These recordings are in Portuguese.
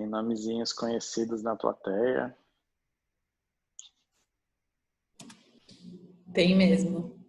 Tem nomezinhos conhecidos na plateia. Tem mesmo.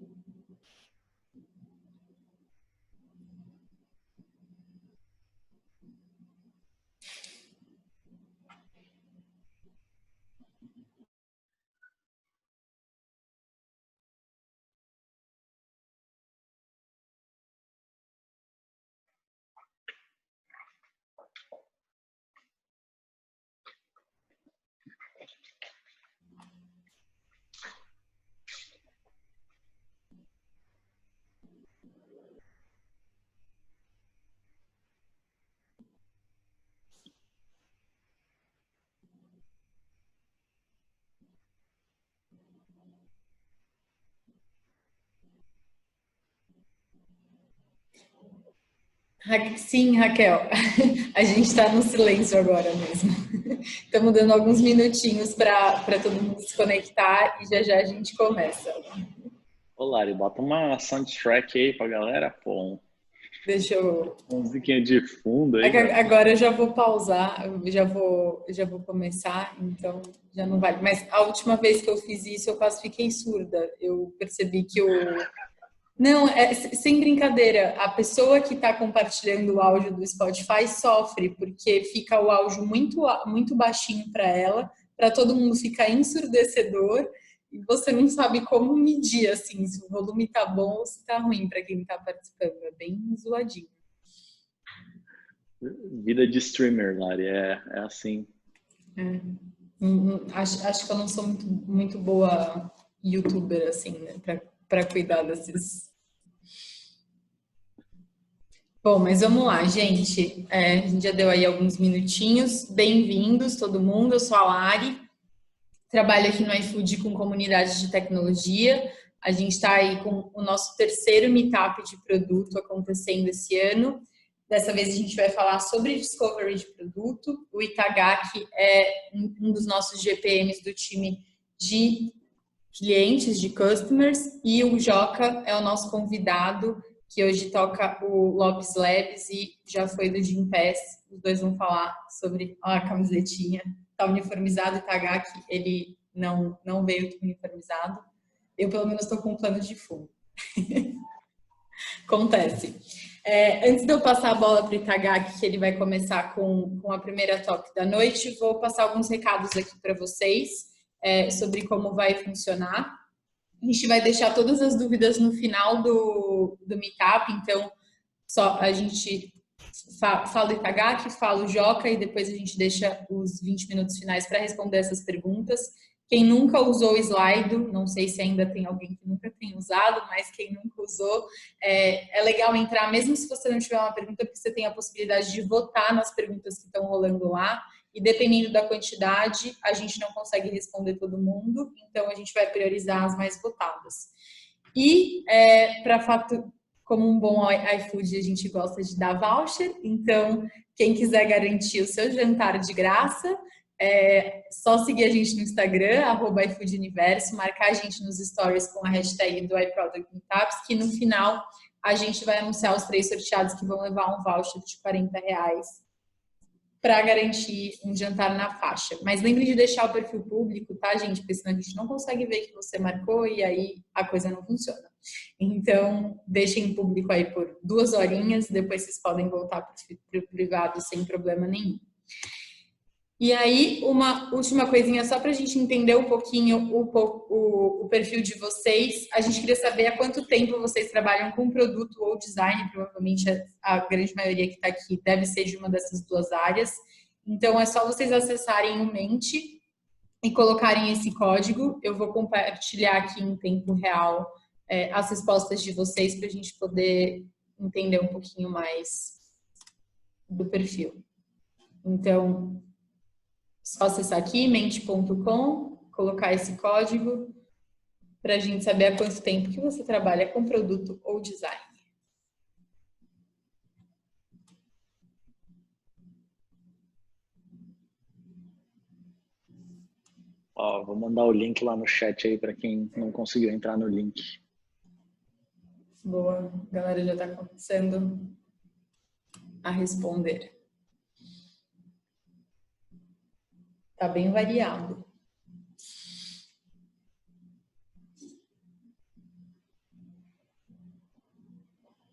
Sim, Raquel, a gente está no silêncio agora mesmo. Estamos dando alguns minutinhos para todo mundo se conectar e já já a gente começa. Ô, Lari, bota uma soundtrack aí pra galera, pô. Deixa eu... Uma musiquinha de fundo aí, Agora eu já vou pausar, eu já vou começar, então já não vale. Mas a última vez que eu fiz isso, eu quase fiquei surda. Eu percebi que o... Não, sem brincadeira, a pessoa que está compartilhando o áudio do Spotify sofre, porque fica o áudio muito baixinho para ela, para todo mundo ficar ensurdecedor, e você não sabe como medir, assim, se o volume tá bom ou se tá ruim para quem está participando. É bem zoadinho. Vida de streamer, Lari, é assim. Acho que eu não sou muito boa youtuber, assim, né, para cuidar desses. Bom, mas vamos lá, gente. A gente já deu aí alguns minutinhos. Bem-vindos, todo mundo. Eu sou a Lari, trabalho aqui no iFood com comunidade de tecnologia. A gente está aí com o nosso terceiro meetup de produto acontecendo esse ano. Dessa vez a gente vai falar sobre discovery de produto. O Itagaki é um dos nossos GPMs do time de clientes, de customers, e o Joca é o nosso convidado, que hoje toca o Lopes Labs e já foi do Gympass. Os dois vão falar sobre a camisetinha. Está uniformizado, o Itagaki, ele não veio uniformizado. Eu, pelo menos, estou com um plano de fundo. Acontece. Antes de eu passar a bola para o Itagaki, que ele vai começar com a primeira talk da noite, vou passar alguns recados aqui para vocês sobre como vai funcionar. A gente vai deixar todas as dúvidas no final do meetup, então só a gente fala o Itagaki, fala o Joca e depois a gente deixa os 20 minutos finais para responder essas perguntas. Quem nunca usou o Slido, não sei se ainda tem alguém que nunca tem usado, mas quem nunca usou, é legal entrar, mesmo se você não tiver uma pergunta, porque você tem a possibilidade de votar nas perguntas que estão rolando lá, e dependendo da quantidade, a gente não consegue responder todo mundo, então a gente vai priorizar as mais votadas. E, para fato, como um bom iFood, a gente gosta de dar voucher, então quem quiser garantir o seu jantar de graça, só seguir a gente no Instagram, @iFoodUniverso, marcar a gente nos stories com a hashtag do iProductMeetups, que no final a gente vai anunciar os 3 sorteados que vão levar um voucher de R$40 para garantir um jantar na faixa. Mas lembre de deixar o perfil público, tá, gente? Porque senão a gente não consegue ver que você marcou e aí a coisa não funciona. Então, deixem público aí por 2 horinhas, depois vocês podem voltar para o privado sem problema nenhum. E aí, uma última coisinha só para a gente entender um pouquinho o perfil de vocês. A gente queria saber há quanto tempo vocês trabalham com produto ou design. Provavelmente a grande maioria que está aqui deve ser de uma dessas 2 áreas. Então, é só vocês acessarem o Mente e colocarem esse código. Eu vou compartilhar aqui em tempo real as respostas de vocês para a gente poder entender um pouquinho mais do perfil. Então, só acessar aqui, mente.com, colocar esse código para a gente saber há quanto tempo que você trabalha com produto ou design. Ó, vou mandar o link lá no chat aí para quem não conseguiu entrar no link. Boa, a galera já está começando a responder. Tá bem variado.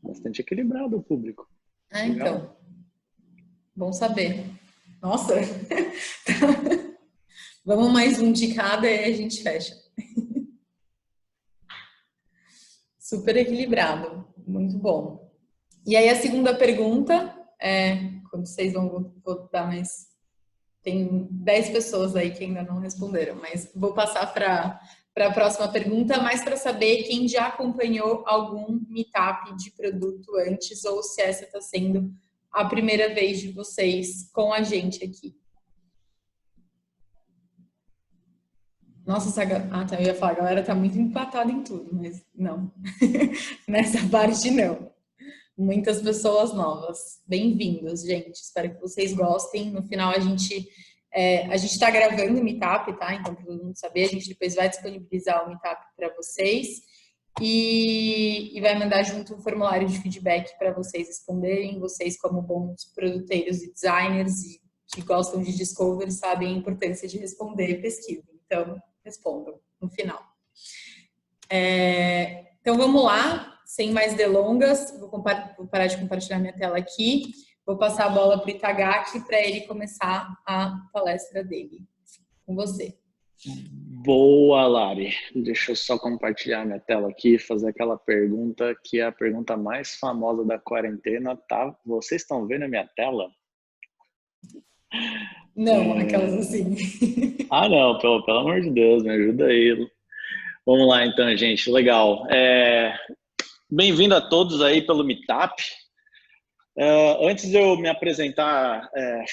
Bastante equilibrado o público. Então. Bom saber. Nossa. Vamos mais um de cada e a gente fecha. Super equilibrado. Muito bom. E aí a segunda pergunta quando vocês vão votar, mas tem 10 pessoas aí que ainda não responderam, mas vou passar para a próxima pergunta, mais para saber quem já acompanhou algum meetup de produto antes ou se essa está sendo a primeira vez de vocês com a gente aqui. Nossa, eu ia falar, a galera tá muito empatada em tudo, mas não. Nessa parte não. Muitas pessoas novas. Bem-vindos, gente. Espero que vocês gostem. No final a gente está gravando o Meetup, tá? Então, para todo mundo saber, a gente depois vai disponibilizar o Meetup para vocês e vai mandar junto um formulário de feedback para vocês responderem. Vocês, como bons produteiros e designers e que gostam de Discovery, sabem a importância de responder e pesquisa. Então, respondam no final. Então, vamos lá. Sem mais delongas, vou parar de compartilhar minha tela aqui. Vou passar a bola para o Itagaki para ele começar a palestra dele. Com você. Boa, Lari. Deixa eu só compartilhar minha tela aqui e fazer aquela pergunta que é a pergunta mais famosa da quarentena, tá? Vocês estão vendo a minha tela? Não, aquelas assim. Ah, não, pelo amor de Deus, me ajuda aí. Vamos lá, então, gente. Legal. Bem-vindo a todos aí pelo Meetup. Antes de eu me apresentar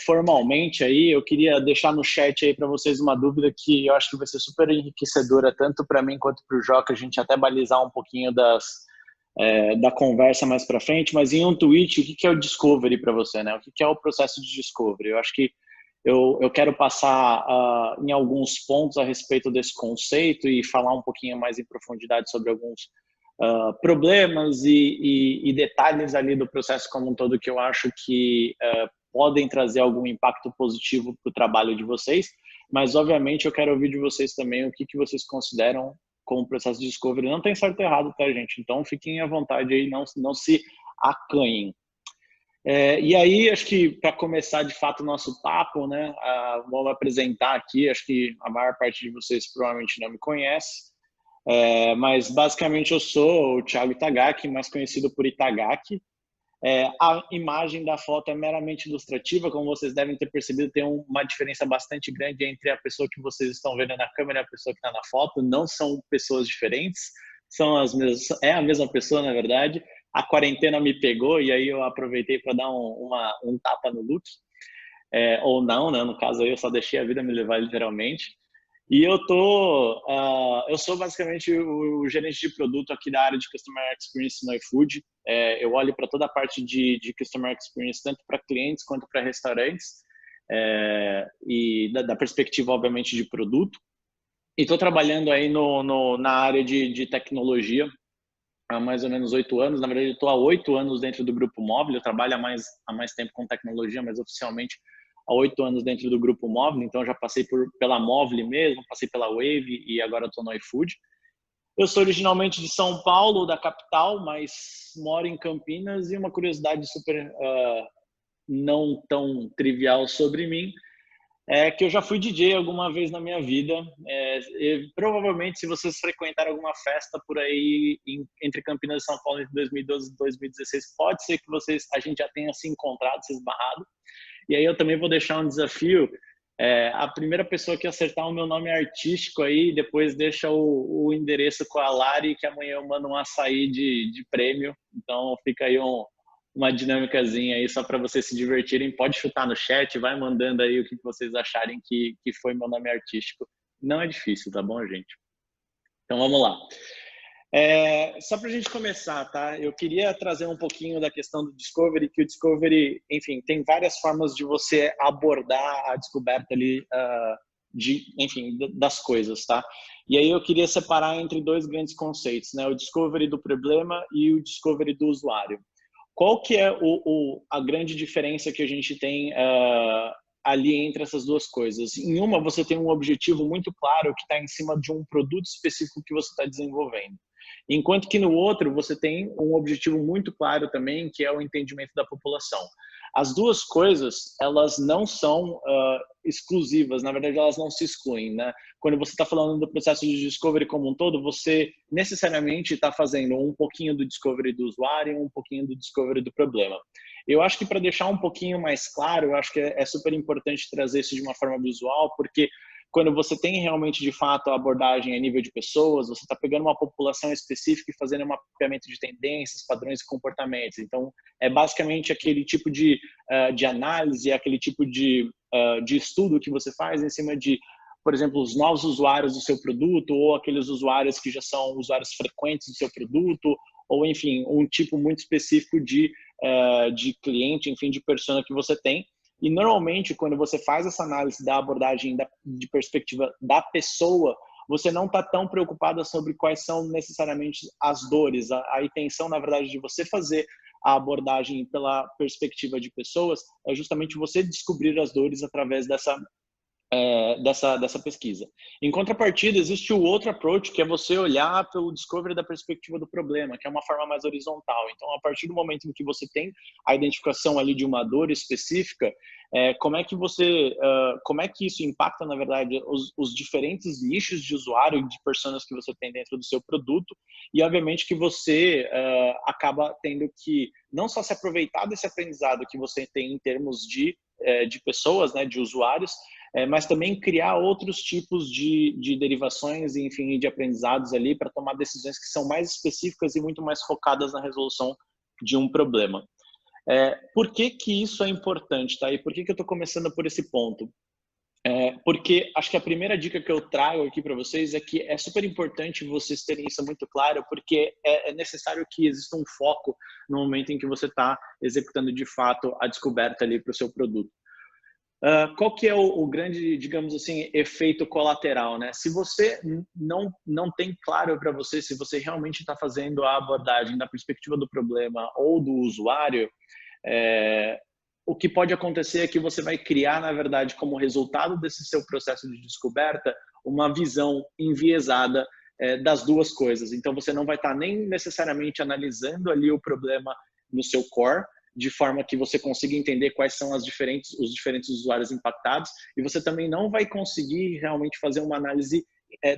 formalmente aí, eu queria deixar no chat aí para vocês uma dúvida que eu acho que vai ser super enriquecedora, tanto para mim quanto para o Joca, a gente até balizar um pouquinho da conversa mais para frente, mas em um tweet, o que é o Discovery para você, né? O que é o processo de Discovery? Eu acho que eu quero passar em alguns pontos a respeito desse conceito e falar um pouquinho mais em profundidade sobre alguns problemas e detalhes ali do processo como um todo que eu acho que podem trazer algum impacto positivo para o trabalho de vocês, mas obviamente eu quero ouvir de vocês também o que vocês consideram como o processo de discovery. Não tem certo e errado, tá, gente? Então fiquem à vontade aí, não se acanhem. E aí, acho que para começar de fato o nosso papo, né, vou apresentar aqui, acho que a maior parte de vocês provavelmente não me conhece, mas basicamente eu sou o Thiago Itagaki, mais conhecido por Itagaki. A imagem da foto é meramente ilustrativa, como vocês devem ter percebido, tem uma diferença bastante grande entre a pessoa que vocês estão vendo na câmera e a pessoa que está na foto. Não são pessoas diferentes, é a mesma pessoa, na verdade. A quarentena me pegou e aí eu aproveitei para dar um tapa no look, ou não, né? No caso aí eu só deixei a vida me levar literalmente. E eu sou basicamente o gerente de produto aqui da área de Customer Experience no iFood. Eu olho para toda a parte de Customer Experience, tanto para clientes quanto para restaurantes, e da perspectiva, obviamente, de produto. E estou trabalhando aí na área de tecnologia há mais ou menos 8 anos. Na verdade, eu estou há 8 anos dentro do Grupo Móvel. Eu trabalho há mais tempo com tecnologia, mas oficialmente há 8 anos dentro do Grupo Móvel. Então, já passei pela Móvel mesmo, passei pela Wave e agora estou no iFood. Eu sou originalmente de São Paulo, da capital, mas moro em Campinas. E uma curiosidade super não tão trivial sobre mim é que eu já fui DJ alguma vez na minha vida. Provavelmente, se vocês frequentarem alguma festa por aí entre Campinas e São Paulo entre 2012 e 2016, pode ser que a gente já tenha se encontrado, se esbarrado. E aí eu também vou deixar um desafio. A primeira pessoa que acertar o meu nome artístico aí, depois deixa o endereço com a Lari, que amanhã eu mando um açaí de prêmio. Então fica aí uma dinâmicazinha aí só para vocês se divertirem. Pode chutar no chat, vai mandando aí o que vocês acharem que foi meu nome artístico. Não é difícil, tá bom, gente? Então vamos lá. Só para a gente começar, tá? Eu queria trazer um pouquinho da questão do Discovery, que o Discovery, enfim, tem várias formas de você abordar a descoberta ali das coisas, tá? E aí eu queria separar entre dois grandes conceitos, né? O Discovery do problema e o Discovery do usuário. Qual que é a grande diferença que a gente tem ali entre essas duas coisas. Em uma, você tem um objetivo muito claro que está em cima de um produto específico que você está desenvolvendo. Enquanto que no outro, você tem um objetivo muito claro também, que é o entendimento da população. As duas coisas, elas não são exclusivas, na verdade, elas não se excluem, né? Quando você está falando do processo de discovery como um todo, você necessariamente está fazendo um pouquinho do discovery do usuário e um pouquinho do discovery do problema. Eu acho que para deixar um pouquinho mais claro, eu acho que é super importante trazer isso de uma forma visual, porque quando você tem realmente, de fato, a abordagem a nível de pessoas, você está pegando uma população específica e fazendo um mapeamento de tendências, padrões e comportamentos. Então, é basicamente aquele tipo de análise, aquele tipo de estudo que você faz em cima de, por exemplo, os novos usuários do seu produto ou aqueles usuários que já são usuários frequentes do seu produto, ou, enfim, um tipo muito específico de cliente, enfim, de persona que você tem. E normalmente, quando você faz essa análise da abordagem de perspectiva da pessoa, você não está tão preocupada sobre quais são necessariamente as dores. A intenção, na verdade, de você fazer a abordagem pela perspectiva de pessoas é justamente você descobrir as dores através dessa pesquisa. Em contrapartida, existe o outro approach, que é você olhar pelo discovery da perspectiva do problema, que é uma forma mais horizontal. Então, a partir do momento em que você tem a identificação ali de uma dor específica, como é que isso impacta, na verdade, os diferentes nichos de usuário e de personas que você tem dentro do seu produto, e obviamente que você acaba tendo que não só se aproveitar desse aprendizado que você tem em termos de pessoas, né, de usuários, mas também criar outros tipos de derivações, enfim, de aprendizados ali para tomar decisões que são mais específicas e muito mais focadas na resolução de um problema. Por que isso é importante, tá? E por que eu estou começando por esse ponto? Porque acho que a primeira dica que eu trago aqui para vocês é que é super importante vocês terem isso muito claro, porque é necessário que exista um foco no momento em que você está executando de fato a descoberta ali para o seu produto. Qual que é o grande, digamos assim, efeito colateral, né? Se você não tem claro para você se você realmente está fazendo a abordagem da perspectiva do problema ou do usuário, o que pode acontecer é que você vai criar, na verdade, como resultado desse seu processo de descoberta, uma visão enviesada das duas coisas. Então, você não vai estar nem necessariamente analisando ali o problema no seu core, de forma que você consiga entender quais são os diferentes usuários impactados, e você também não vai conseguir realmente fazer uma análise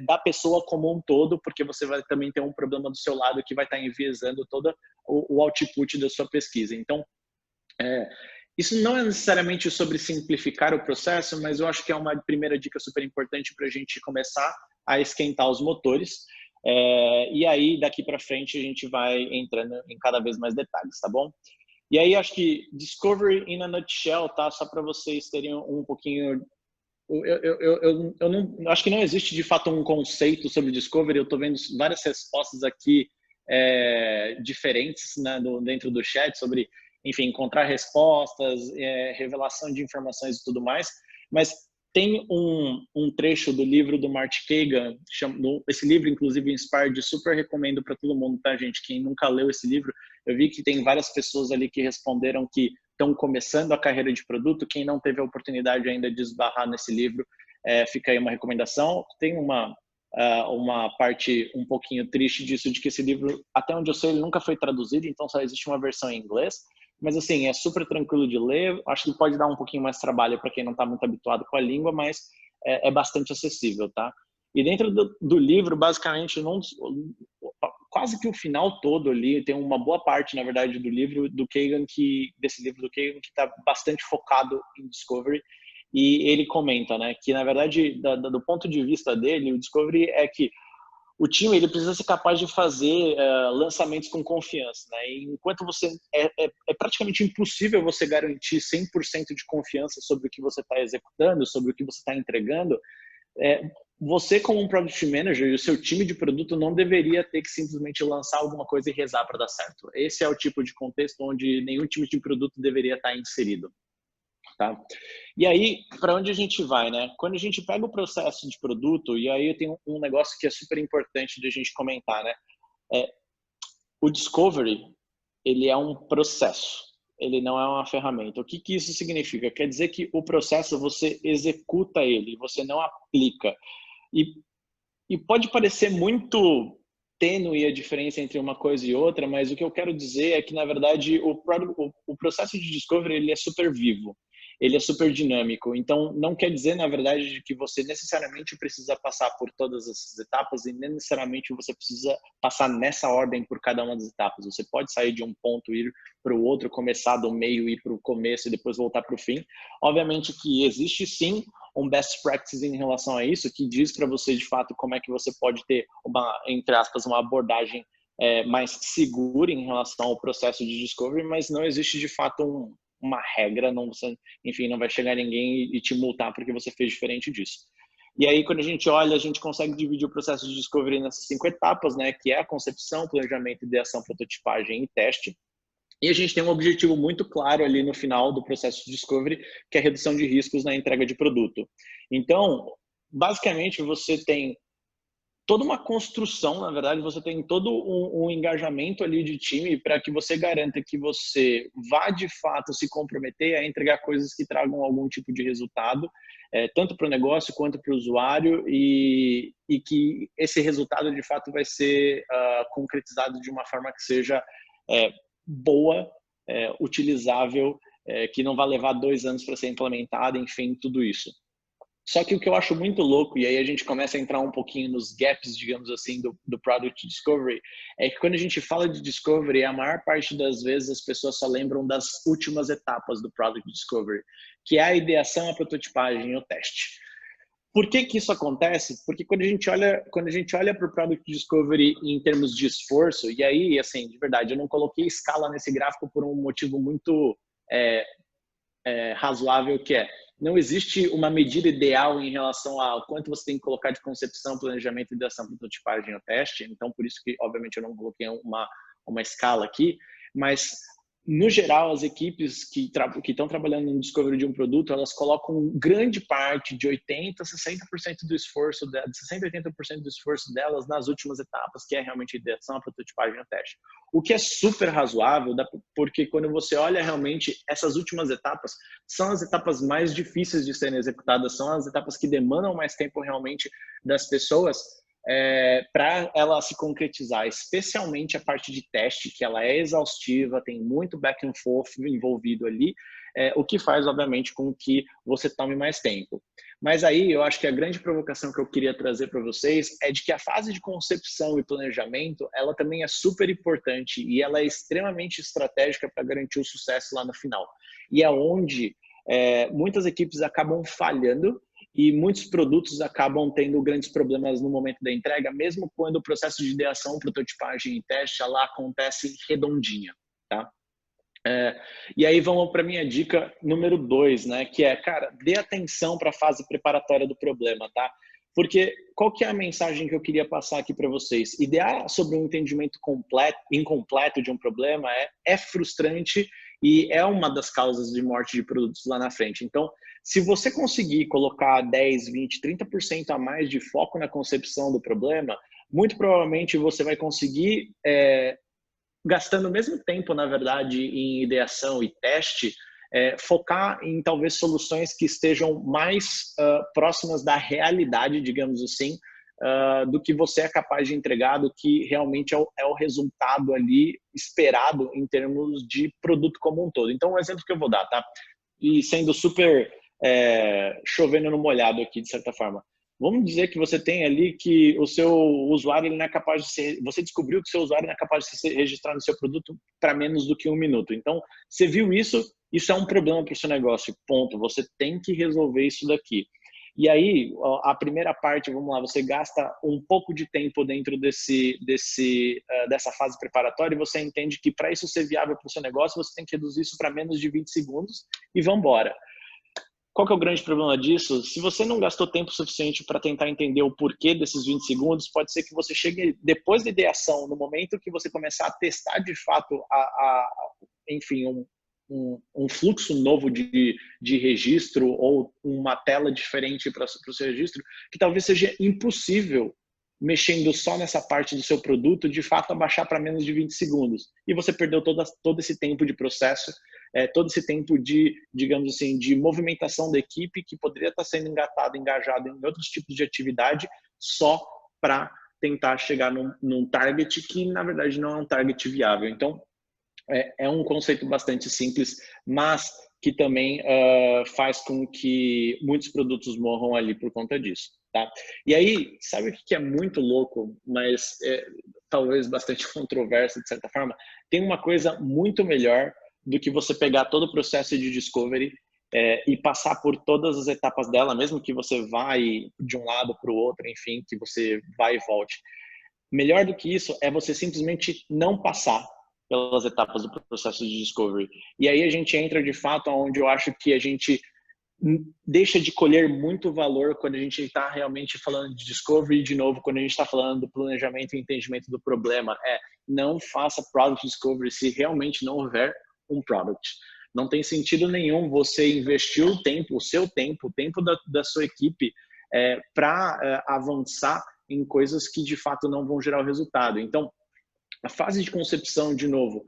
da pessoa como um todo, porque você vai também ter um problema do seu lado que vai estar enviesando todo o output da sua pesquisa. Então, isso não é necessariamente sobre simplificar o processo, mas eu acho que é uma primeira dica super importante para a gente começar a esquentar os motores. E aí, daqui para frente, a gente vai entrando em cada vez mais detalhes, tá bom? E aí, acho que Discovery in a nutshell, tá? Só para vocês terem um pouquinho... Eu não, acho que não existe, de fato, um conceito sobre Discovery. Eu estou vendo várias respostas aqui diferentes, né, dentro do chat sobre, enfim, encontrar respostas, revelação de informações e tudo mais. Mas tem um trecho do livro do Marty Kagan, esse livro, inclusive, Inspired, super recomendo para todo mundo, tá, gente? Quem nunca leu esse livro, eu vi que tem várias pessoas ali que responderam que estão começando a carreira de produto. Quem não teve a oportunidade ainda de esbarrar nesse livro, fica aí uma recomendação. Tem uma parte um pouquinho triste disso, de que esse livro, até onde eu sei, ele nunca foi traduzido, então só existe uma versão em inglês. Mas, assim, é super tranquilo de ler. Acho que pode dar um pouquinho mais de trabalho para quem não está muito habituado com a língua, mas é bastante acessível, tá? E dentro do livro, basicamente, quase que o final todo ali, tem uma boa parte, na verdade, do livro do Kagan, desse livro do Kagan, que está bastante focado em Discovery. E ele comenta, né, que, na verdade, do ponto de vista dele, o Discovery é que o time ele precisa ser capaz de fazer lançamentos com confiança, né? E enquanto você é praticamente impossível você garantir 100% de confiança sobre o que você está executando, sobre o que você está entregando, você como um product manager e o seu time de produto não deveria ter que simplesmente lançar alguma coisa e rezar para dar certo. Esse é o tipo de contexto onde nenhum time de produto deveria estar inserido. Tá? E aí, para onde a gente vai, né? Quando a gente pega o processo de produto, e aí eu tenho um negócio que é super importante de a gente comentar, né? O Discovery, ele é um processo. ele não é uma ferramenta. O que que isso significa? Quer dizer que o processo você executa ele, você não aplica. E, e pode parecer muito tênue a diferença entre uma coisa e outra, mas o que eu quero dizer é que, na verdade, o processo de discovery ele é super vivo, ele é super dinâmico. Então, não quer dizer, na verdade, que você necessariamente precisa passar por todas essas etapas e nem necessariamente você precisa passar nessa ordem por cada uma das etapas. Você pode sair de um ponto e ir para o outro, começar do meio, ir para o começo e depois voltar para o fim. Obviamente que existe sim um best practice em relação a isso, que diz para você de fato como é que você pode ter uma, entre aspas, uma abordagem mais segura em relação ao processo de discovery, mas não existe de fato uma regra, não, você, enfim, não vai chegar ninguém e te multar porque você fez diferente disso. E aí, quando a gente olha, a gente consegue dividir o processo de discovery nessas 5 etapas, né, que é a concepção, planejamento, ideação, prototipagem e teste. E a gente tem um objetivo muito claro ali no final do processo de discovery, que é a redução de riscos na entrega de produto. Então, basicamente, você tem toda uma construção, na verdade, você tem todo um engajamento ali de time para que você garanta que você vá, de fato, se comprometer a entregar coisas que tragam algum tipo de resultado, tanto para o negócio quanto para o usuário, e que esse resultado, de fato, vai ser concretizado de uma forma que seja boa, utilizável, que não vai levar 2 anos para ser implementada, enfim, tudo isso. Só que o que eu acho muito louco, e aí a gente começa a entrar um pouquinho nos gaps, digamos assim, do Product Discovery, é que quando a gente fala de Discovery, a maior parte das vezes as pessoas só lembram das últimas etapas do Product Discovery, que é a ideação, a prototipagem e o teste. Por que que isso acontece? Porque quando a gente olha para o Product Discovery em termos de esforço, e aí, assim, de verdade, eu não coloquei escala nesse gráfico por um motivo muito razoável, que não existe uma medida ideal em relação a quanto você tem que colocar de concepção, planejamento, ideação, prototipagem ou teste. Então, por isso que, obviamente, eu não coloquei uma escala aqui, mas no geral, as equipes que estão trabalhando no discovery de um produto, elas colocam grande parte de 80%, 60% do esforço, de 60%, 80% do esforço delas nas últimas etapas, que é realmente a ideação, a prototipagem e o teste. O que é super razoável, porque quando você olha realmente essas últimas etapas, são as etapas mais difíceis de serem executadas, são as etapas que demandam mais tempo realmente das pessoas, para ela se concretizar, especialmente a parte de teste, que ela é exaustiva, tem muito back and forth envolvido ali, o que faz, obviamente, com que você tome mais tempo. Mas aí, eu acho que a grande provocação que eu queria trazer para vocês é de que a fase de concepção e planejamento, ela também é super importante e ela é extremamente estratégica para garantir o sucesso lá no final. E é onde muitas equipes acabam falhando e muitos produtos acabam tendo grandes problemas no momento da entrega, mesmo quando o processo de ideação, prototipagem e teste ela acontece redondinha, tá? E aí vamos para minha dica número 2, né? Que é, cara, dê atenção para a fase preparatória do problema, tá? Porque qual que é a mensagem que eu queria passar aqui para vocês? Idear sobre um entendimento incompleto de um problema é frustrante e é uma das causas de morte de produtos lá na frente. Então, se você conseguir colocar 10, 20, 30% a mais de foco na concepção do problema, muito provavelmente você vai conseguir, gastando o mesmo tempo, na verdade, em ideação e teste, focar em talvez soluções que estejam mais próximas da realidade, digamos assim, do que você é capaz de entregar, do que realmente é o resultado ali esperado em termos de produto como um todo. Então, um exemplo que eu vou dar, tá? E sendo super chovendo no molhado aqui, de certa forma. Vamos dizer que você tem ali que o seu usuário ele não é capaz de ser, você descobriu que o seu usuário não é capaz de se registrar no seu produto para menos do que 1 minuto. Então, você viu isso, isso é um problema para o seu negócio, ponto. Você tem que resolver isso daqui. E aí, a primeira parte, vamos lá, você gasta um pouco de tempo dentro dessa fase preparatória e você entende que para isso ser viável para o seu negócio, você tem que reduzir isso para menos de 20 segundos e vamos embora. Qual que é o grande problema disso? Se você não gastou tempo suficiente para tentar entender o porquê desses 20 segundos, pode ser que você chegue depois da ideação, no momento que você começar a testar de fato, enfim, um fluxo novo de registro ou uma tela diferente para o seu registro, que talvez seja impossível mexendo só nessa parte do seu produto, de fato abaixar para menos de 20 segundos. E você perdeu todo esse tempo de processo, todo esse tempo de, digamos assim, de movimentação da equipe que poderia estar sendo engajado em outros tipos de atividade só para tentar chegar num target que, na verdade, não é um target viável. Então, é um conceito bastante simples, mas que também faz com que muitos produtos morram ali por conta disso, tá? E aí, sabe o que é muito louco, mas talvez bastante controverso de certa forma? Tem uma coisa muito melhor do que você pegar todo o processo de discovery e passar por todas as etapas dela, mesmo que você vá de um lado para o outro, enfim, que você vai e volte. Melhor do que isso é você simplesmente não passar pelas etapas do processo de discovery. E aí a gente entra de fato onde eu acho que a gente deixa de colher muito valor quando a gente está realmente falando de discovery, de novo, quando a gente está falando do planejamento e entendimento do problema. Não faça product discovery se realmente não houver um product. Não tem sentido nenhum você investir o tempo, o seu tempo, o tempo da sua equipe para avançar em coisas que de fato não vão gerar o resultado. Então, a fase de concepção, de novo,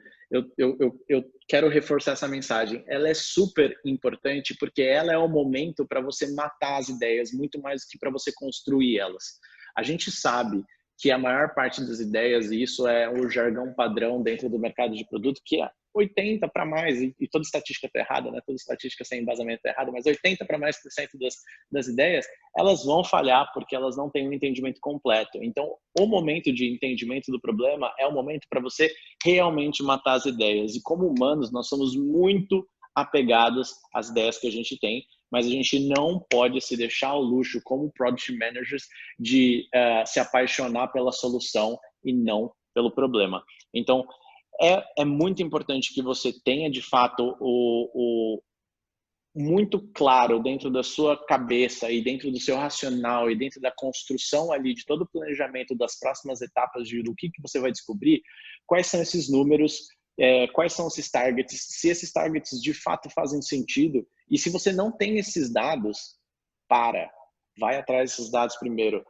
eu quero reforçar essa mensagem. Ela é super importante porque ela é o momento para você matar as ideias, muito mais do que para você construir elas. A gente sabe que a maior parte das ideias, e isso é o jargão padrão dentro do mercado de produto, que é 80 para mais, e toda estatística está errada, né? Toda estatística sem embasamento está errada, mas 80 para mais por cento das ideias, elas vão falhar porque elas não têm um entendimento completo. Então, o momento de entendimento do problema é o momento para você realmente matar as ideias. E como humanos, nós somos muito apegados às ideias que a gente tem, mas a gente não pode se deixar ao luxo, como product managers, de se apaixonar pela solução e não pelo problema. Então, é muito importante que você tenha, de fato, muito claro dentro da sua cabeça e dentro do seu racional e dentro da construção ali de todo o planejamento das próximas etapas do que você vai descobrir, quais são esses números, quais são esses targets, se esses targets de fato fazem sentido, e se você não tem esses dados, vai atrás desses dados primeiro.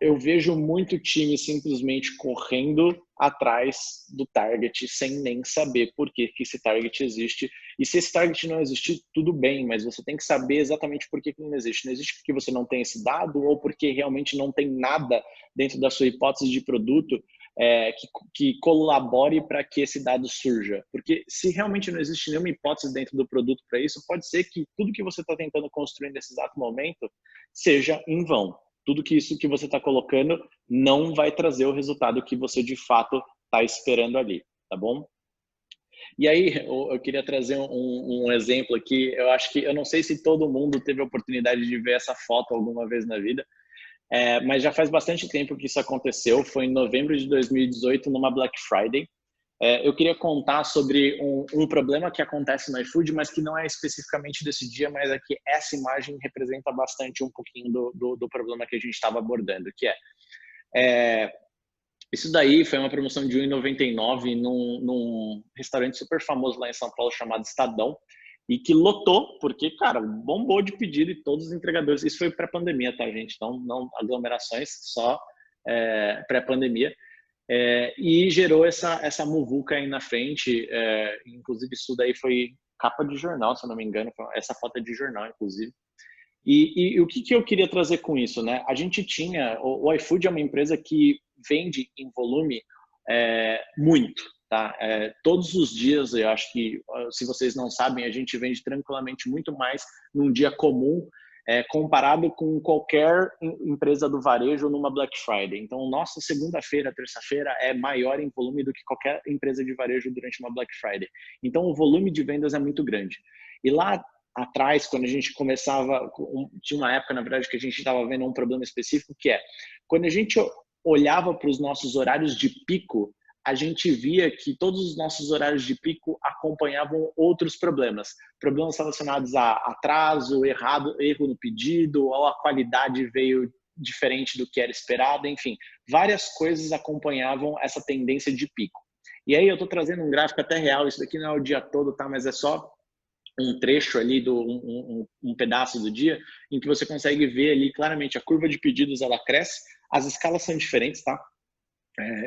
Eu vejo muito time simplesmente correndo atrás do target sem nem saber por que esse target existe. E se esse target não existir, tudo bem, mas você tem que saber exatamente por que ele não existe. Não existe porque você não tem esse dado ou porque realmente não tem nada dentro da sua hipótese de produto que colabore para que esse dado surja. Porque se realmente não existe nenhuma hipótese dentro do produto para isso, pode ser que tudo que você está tentando construir nesse exato momento seja em vão. Tudo que isso que você está colocando não vai trazer o resultado que você de fato está esperando ali, tá bom? E aí eu queria trazer um exemplo aqui. Eu não sei se todo mundo teve a oportunidade de ver essa foto alguma vez na vida, mas já faz bastante tempo que isso aconteceu. Foi em novembro de 2018, numa Black Friday. Eu queria contar sobre um problema que acontece no iFood, mas que não é especificamente desse dia, mas é que essa imagem representa bastante um pouquinho do problema que a gente estava abordando, que isso daí foi uma promoção de R$1,99 num restaurante super famoso lá em São Paulo chamado Estadão, e que lotou, porque, cara, bombou de pedido e todos os entregadores, isso foi pré-pandemia, tá, gente? Então, não aglomerações, só pré-pandemia. E gerou essa muvuca aí na frente, inclusive isso daí foi capa de jornal, se eu não me engano, essa foto é de jornal, inclusive. E o que eu queria trazer com isso, né? A gente tinha, o iFood é uma empresa que vende em volume muito, tá? Todos os dias, eu acho que, se vocês não sabem, a gente vende tranquilamente muito mais num dia comum, comparado com qualquer empresa do varejo numa Black Friday. Então, nossa segunda-feira, terça-feira é maior em volume do que qualquer empresa de varejo durante uma Black Friday. Então, o volume de vendas é muito grande. E lá atrás, quando a gente começava, tinha uma época, na verdade, que a gente estava vendo um problema específico, que quando a gente olhava para os nossos horários de pico, a gente via que todos os nossos horários de pico acompanhavam outros problemas relacionados a atraso, erro no pedido, ou a qualidade veio diferente do que era esperado, enfim, várias coisas acompanhavam essa tendência de pico. E aí eu estou trazendo um gráfico até real, isso daqui não é o dia todo, tá? Mas é só um trecho ali, um pedaço do dia, em que você consegue ver ali claramente a curva de pedidos, ela cresce, as escalas são diferentes, tá?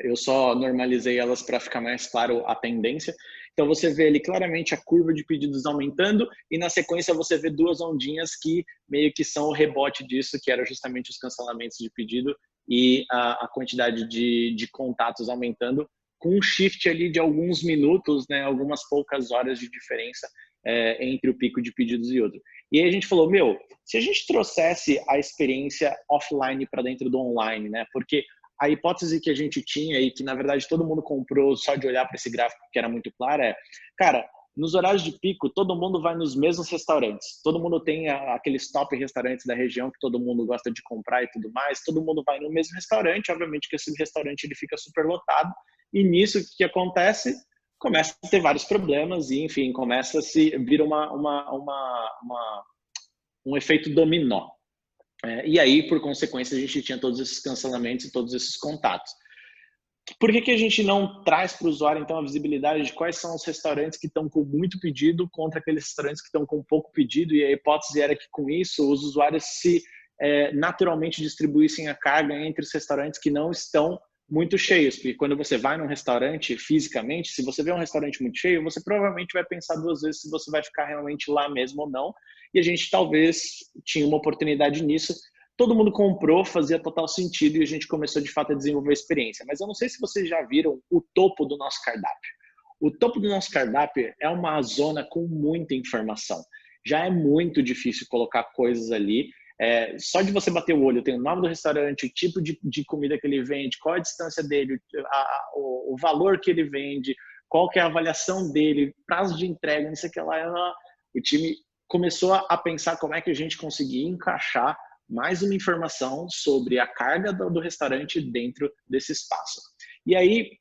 Eu só normalizei elas para ficar mais claro a tendência. Então você vê ali claramente a curva de pedidos aumentando e na sequência você vê duas ondinhas que meio que são o rebote disso, que era justamente os cancelamentos de pedido e a quantidade de contatos aumentando com um shift ali de alguns minutos, né, algumas poucas horas de diferença entre o pico de pedidos e outro. E aí a gente falou, se a gente trouxesse a experiência offline para dentro do online, né, porque a hipótese que a gente tinha e que, na verdade, todo mundo comprou só de olhar para esse gráfico que era muito claro cara, nos horários de pico, todo mundo vai nos mesmos restaurantes. Todo mundo tem aqueles top restaurantes da região que todo mundo gosta de comprar e tudo mais. Todo mundo vai no mesmo restaurante. Obviamente que esse restaurante ele fica super lotado. E nisso, o que acontece? Começa a ter vários problemas e, enfim, começa a se vir um efeito dominó. E aí, por consequência, a gente tinha todos esses cancelamentos e todos esses contatos. Por que a gente não traz para o usuário, então, a visibilidade de quais são os restaurantes que estão com muito pedido contra aqueles restaurantes que estão com pouco pedido? E a hipótese era que, com isso, os usuários se naturalmente distribuíssem a carga entre os restaurantes que não estão muito cheios. Porque quando você vai num restaurante, fisicamente, se você vê um restaurante muito cheio, você provavelmente vai pensar duas vezes se você vai ficar realmente lá mesmo ou não. E a gente talvez tinha uma oportunidade nisso. Todo mundo comprou, fazia total sentido e a gente começou de fato a desenvolver a experiência. Mas eu não sei se vocês já viram o topo do nosso cardápio. O topo do nosso cardápio é uma zona com muita informação. Já é muito difícil colocar coisas ali. Só de você bater o olho, tem o nome do restaurante, o tipo de comida que ele vende, qual a distância dele, o valor que ele vende, qual que é a avaliação dele, prazo de entrega, não sei o que lá. O time começou a pensar como é que a gente conseguia encaixar mais uma informação sobre a carga do restaurante dentro desse espaço. E aí,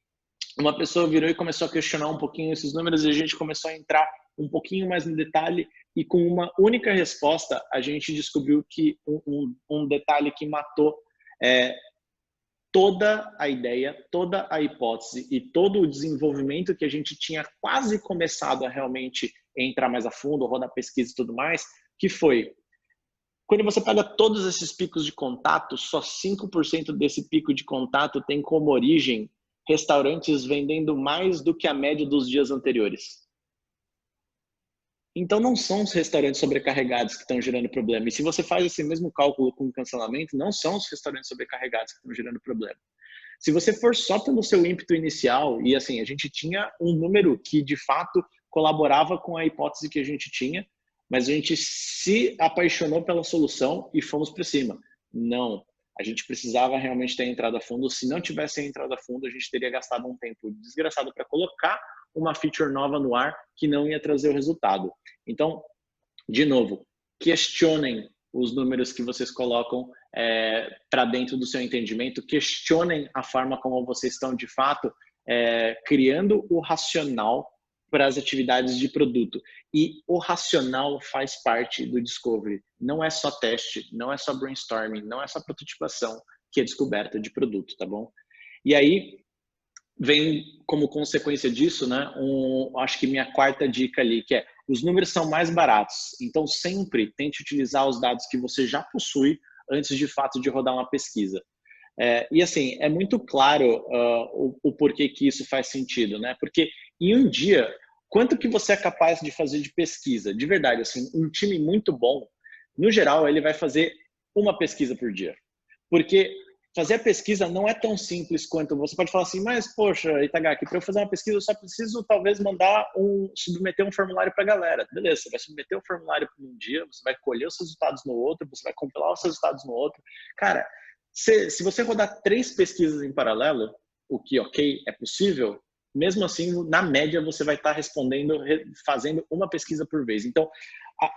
uma pessoa virou e começou a questionar um pouquinho esses números e a gente começou a entrar um pouquinho mais no detalhe e com uma única resposta, a gente descobriu que um detalhe que matou toda a ideia, toda a hipótese e todo o desenvolvimento que a gente tinha quase começado a realmente entrar mais a fundo, rodar pesquisa e tudo mais, que foi, quando você pega todos esses picos de contato, só 5% desse pico de contato tem como origem restaurantes vendendo mais do que a média dos dias anteriores. Então não são os restaurantes sobrecarregados que estão gerando problema. E se você faz esse mesmo cálculo com o cancelamento, não são os restaurantes sobrecarregados que estão gerando problema. Se você for só pelo seu ímpeto inicial, e assim, a gente tinha um número que de fato colaborava com a hipótese que a gente tinha, mas a gente se apaixonou pela solução e fomos para cima. Não, a gente precisava realmente ter entrado a fundo. Se não tivesse entrado a fundo, a gente teria gastado um tempo desgraçado para colocar uma feature nova no ar que não ia trazer o resultado. Então, de novo, questionem os números que vocês colocam para dentro do seu entendimento, questionem a forma como vocês estão, de fato, criando o racional para as atividades de produto. E o racional faz parte do discovery. Não é só teste, não é só brainstorming, não é só prototipação, que é descoberta de produto, tá bom? E aí, vem como consequência disso, né, acho que minha quarta dica ali, que é, os números são mais baratos, então sempre tente utilizar os dados que você já possui antes de fato de rodar uma pesquisa. E assim, é muito claro o porquê que isso faz sentido, né? Porque em um dia, quanto que você é capaz de fazer de pesquisa? De verdade, assim, um time muito bom, no geral, ele vai fazer uma pesquisa por dia. Porque fazer a pesquisa não é tão simples quanto você pode falar assim, mas poxa, Itagaki, para eu fazer uma pesquisa eu só preciso talvez submeter um formulário para a galera. Beleza, você vai submeter o formulário por um dia, você vai colher os resultados no outro, você vai compilar os resultados no outro. Cara, se você rodar 3 pesquisas em paralelo, o que, ok, é possível, mesmo assim, na média, você vai estar fazendo uma pesquisa por vez. Então,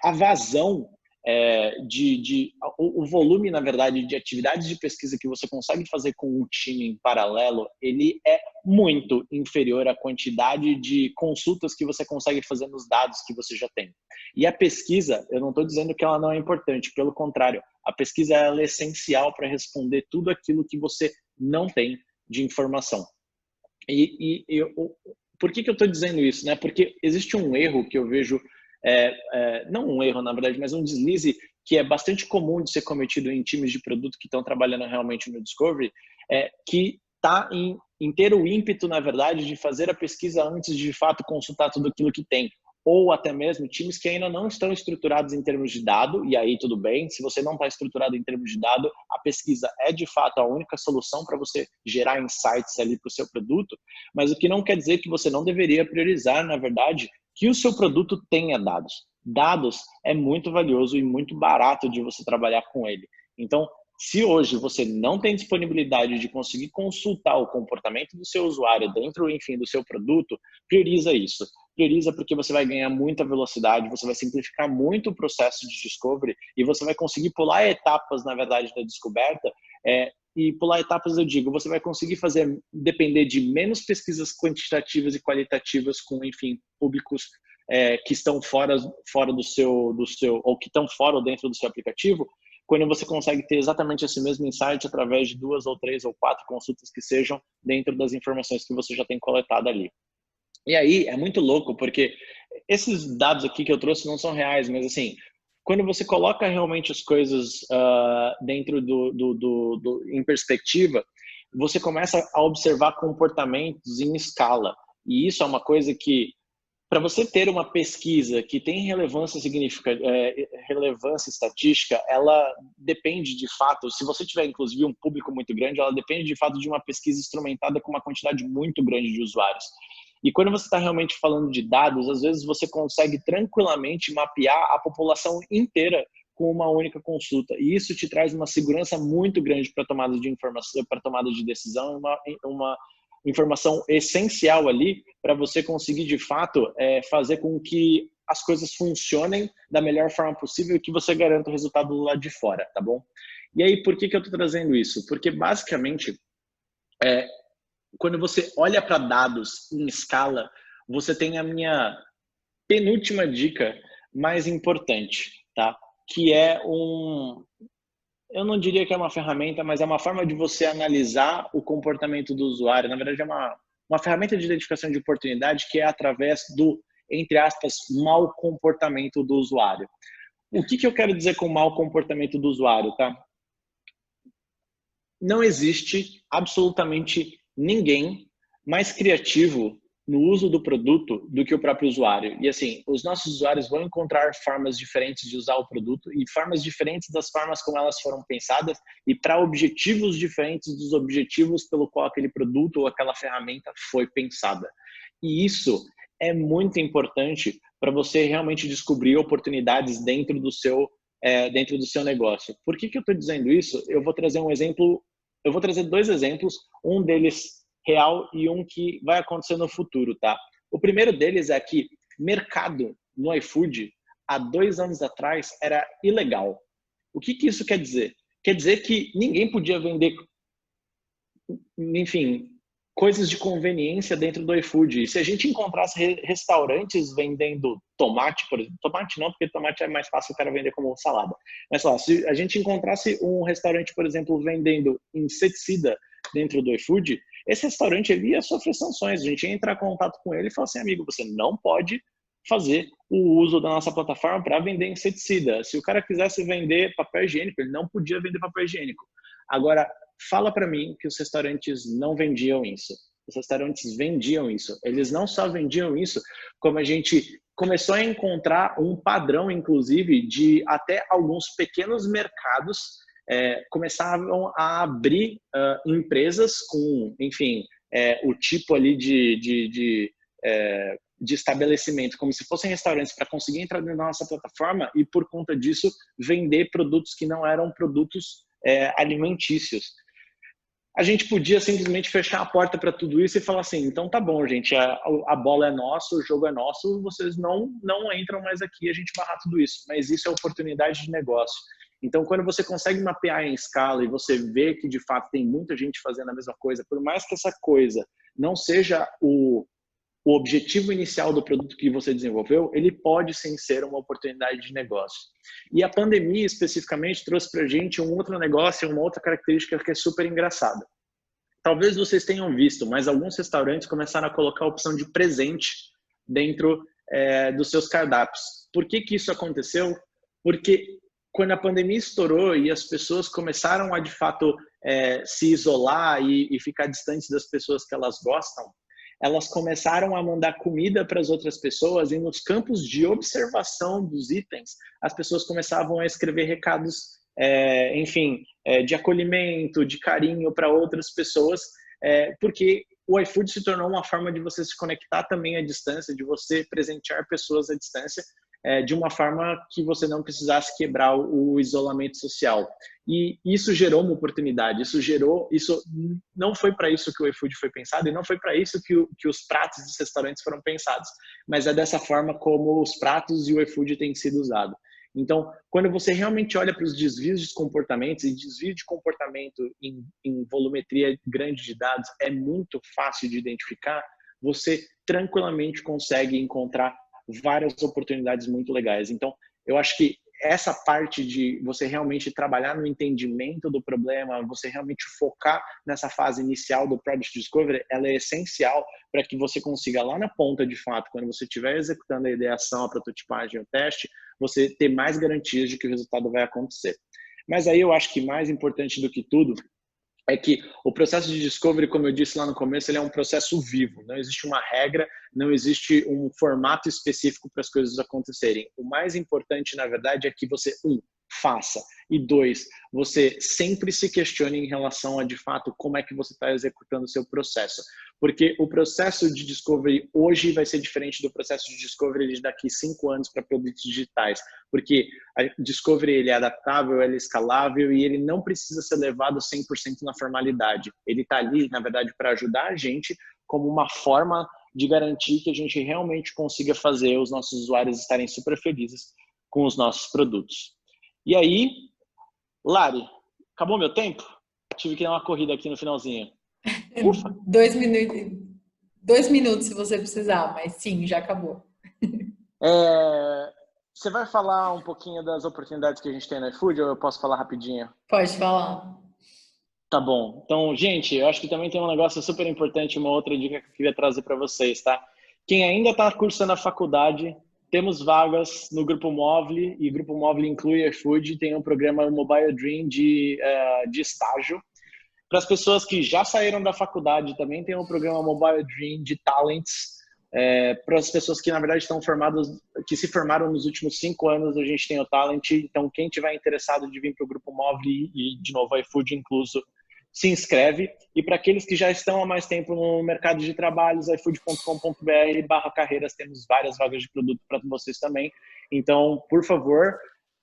a vazão o volume, na verdade, de atividades de pesquisa que você consegue fazer com um time em paralelo, ele é muito inferior à quantidade de consultas que você consegue fazer nos dados que você já tem. E a pesquisa, eu não estou dizendo que ela não é importante, pelo contrário, a pesquisa ela é essencial para responder tudo aquilo que você não tem de informação. Por que eu estou dizendo isso, né? Porque existe um erro que eu vejo não um erro, na verdade, mas um deslize que é bastante comum de ser cometido em times de produto que estão trabalhando realmente no Discovery, que está em ter o ímpeto, na verdade, de fazer a pesquisa antes de fato consultar tudo aquilo que tem. Ou até mesmo times que ainda não estão estruturados em termos de dado, e aí tudo bem, se você não está estruturado em termos de dado, a pesquisa é de fato a única solução para você gerar insights ali para o seu produto, mas o que não quer dizer que você não deveria priorizar, na verdade, que o seu produto tenha dados. Dados é muito valioso e muito barato de você trabalhar com ele. Então, se hoje você não tem disponibilidade de conseguir consultar o comportamento do seu usuário dentro, enfim, do seu produto, prioriza isso. Prioriza porque você vai ganhar muita velocidade, você vai simplificar muito o processo de discovery e você vai conseguir pular etapas, na verdade, da descoberta. E pular etapas, eu digo, você vai conseguir depender de menos pesquisas quantitativas e qualitativas com, enfim, públicos que estão fora do seu, ou que estão fora ou dentro do seu aplicativo, quando você consegue ter exatamente esse mesmo insight através de 2 ou 3 ou 4 consultas que sejam dentro das informações que você já tem coletado ali. E aí é muito louco, porque esses dados aqui que eu trouxe não são reais, mas assim, quando você coloca realmente as coisas dentro em perspectiva, você começa a observar comportamentos em escala. E isso é uma coisa que, para você ter uma pesquisa que tem relevância estatística, ela depende de fato, se você tiver inclusive um público muito grande, ela depende de fato de uma pesquisa instrumentada com uma quantidade muito grande de usuários. E quando você está realmente falando de dados, às vezes você consegue tranquilamente mapear a população inteira com uma única consulta. E isso te traz uma segurança muito grande para tomada de informação, para tomada de decisão, uma informação essencial ali para você conseguir de fato fazer com que as coisas funcionem da melhor forma possível e que você garanta o resultado do lado de fora, tá bom? E aí, por que eu estou trazendo isso? Porque basicamente quando você olha para dados em escala, você tem a minha penúltima dica mais importante, tá? Que eu não diria que é uma ferramenta, mas é uma forma de você analisar o comportamento do usuário. Na verdade, é uma ferramenta de identificação de oportunidade que é através do, entre aspas, mau comportamento do usuário. O que eu quero dizer com mau comportamento do usuário, tá? Não existe absolutamente ninguém mais criativo no uso do produto do que o próprio usuário. E assim, os nossos usuários vão encontrar formas diferentes de usar o produto e formas diferentes das formas como elas foram pensadas e para objetivos diferentes dos objetivos pelo qual aquele produto ou aquela ferramenta foi pensada. E isso é muito importante para você realmente descobrir oportunidades dentro do seu negócio. Por que eu estou dizendo isso? Eu vou trazer dois exemplos, um deles real e um que vai acontecer no futuro, tá? O primeiro deles é que mercado no iFood, há 2 anos atrás, era ilegal. O que isso quer dizer? Quer dizer que ninguém podia vender, enfim, coisas de conveniência dentro do iFood. E se a gente encontrasse restaurantes vendendo tomate, por exemplo, tomate não, porque tomate é mais fácil o cara vender como salada. Mas lá, se a gente encontrasse um restaurante, por exemplo, vendendo inseticida dentro do iFood, esse restaurante ele ia sofrer sanções. A gente ia entrar em contato com ele e falar assim, amigo, você não pode fazer o uso da nossa plataforma para vender inseticida. Se o cara quisesse vender papel higiênico, ele não podia vender papel higiênico. Agora, fala para mim que os restaurantes não vendiam isso. Os restaurantes vendiam isso. Eles não só vendiam isso, como a gente começou a encontrar um padrão, inclusive, de até alguns pequenos mercados começavam a abrir empresas com, enfim, o tipo ali de estabelecimento, como se fossem restaurantes, para conseguir entrar dentro da nossa plataforma e, por conta disso, vender produtos que não eram produtos alimentícios. A gente podia simplesmente fechar a porta para tudo isso e falar assim, então tá bom, gente, a bola é nossa, o jogo é nosso, vocês não entram mais aqui, a gente barra tudo isso. Mas isso é oportunidade de negócio. Então, quando você consegue mapear em escala e você vê que, de fato, tem muita gente fazendo a mesma coisa, por mais que essa coisa não seja o objetivo inicial do produto que você desenvolveu, ele pode sim ser uma oportunidade de negócio. E a pandemia, especificamente, trouxe para a gente um outro negócio, uma outra característica que é super engraçada. Talvez vocês tenham visto, mas alguns restaurantes começaram a colocar a opção de presente dentro dos seus cardápios. Por que que isso aconteceu? Porque quando a pandemia estourou e as pessoas começaram a, de fato, se isolar e ficar distantes das pessoas que elas gostam, elas começaram a mandar comida para as outras pessoas e nos campos de observação dos itens, as pessoas começavam a escrever recados, enfim, de acolhimento, de carinho para outras pessoas, porque o iFood se tornou uma forma de você se conectar também à distância, de você presentear pessoas à distância, de uma forma que você não precisasse quebrar o isolamento social. E isso gerou uma oportunidade, isso não foi para isso que o iFood foi pensado e não foi para isso que os pratos dos restaurantes foram pensados, mas é dessa forma como os pratos e o iFood têm sido usados. Então, quando você realmente olha para os desvios de comportamentos, e desvio de comportamento em volumetria grande de dados é muito fácil de identificar, você tranquilamente consegue encontrar várias oportunidades muito legais. Então, eu acho que essa parte de você realmente trabalhar no entendimento do problema, você realmente focar nessa fase inicial do Product Discovery, ela é essencial para que você consiga lá na ponta, de fato, quando você estiver executando a ideação, a prototipagem, o teste, você ter mais garantias de que o resultado vai acontecer. Mas aí eu acho que mais importante do que tudo é que o processo de discovery, como eu disse lá no começo, ele é um processo vivo. Não existe uma regra, não existe um formato específico para as coisas acontecerem. O mais importante, na verdade, é que você, faça. E 2, você sempre se questione em relação a, de fato, como é que você está executando o seu processo. Porque o processo de discovery hoje vai ser diferente do processo de discovery de daqui 5 anos para produtos digitais. Porque a discovery ele é adaptável, ele é escalável e ele não precisa ser levado 100% na formalidade. Ele está ali, na verdade, para ajudar a gente como uma forma de garantir que a gente realmente consiga fazer os nossos usuários estarem super felizes com os nossos produtos. E aí, Lari, acabou meu tempo? Tive que dar uma corrida aqui no finalzinho. Ufa! 2 minutos se você precisar, mas sim, já acabou. Você vai falar um pouquinho das oportunidades que a gente tem no iFood ou eu posso falar rapidinho? Pode falar. Tá bom. Então, gente, eu acho que também tem um negócio super importante, uma outra dica que eu queria trazer para vocês, tá? Quem ainda está cursando a faculdade, temos vagas no Grupo Móvel, e Grupo Móvel inclui iFood, tem um programa Mobile Dream de estágio. Para as pessoas que já saíram da faculdade, também tem um programa Mobile Dream de Talents. Para as pessoas que, na verdade, estão formadas, que se formaram nos últimos 5 anos, a gente tem o Talent. Então, quem tiver interessado de vir para o Grupo Móvel e, de novo, iFood incluso, se inscreve. E para aqueles que já estão há mais tempo no mercado de trabalhos, ifood.com.br/carreiras, temos várias vagas de produto para vocês também. Então, por favor,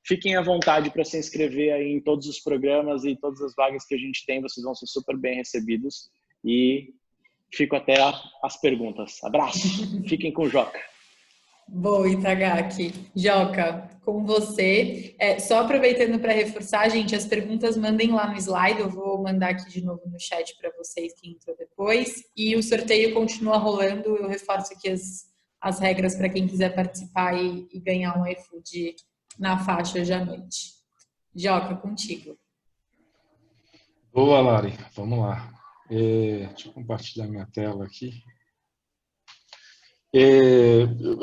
fiquem à vontade para se inscrever aí em todos os programas e todas as vagas que a gente tem, vocês vão ser super bem recebidos. E fico até as perguntas. Abraço, fiquem com o Joca. Boa, Itagaki. Joca, com você. Só aproveitando para reforçar, gente, as perguntas mandem lá no slide, eu vou mandar aqui de novo no chat para vocês que entrou depois. E o sorteio continua rolando, eu reforço aqui as regras para quem quiser participar e ganhar um iFood na faixa hoje à noite. Joca, contigo. Boa, Lari. Vamos lá. Deixa eu compartilhar minha tela aqui.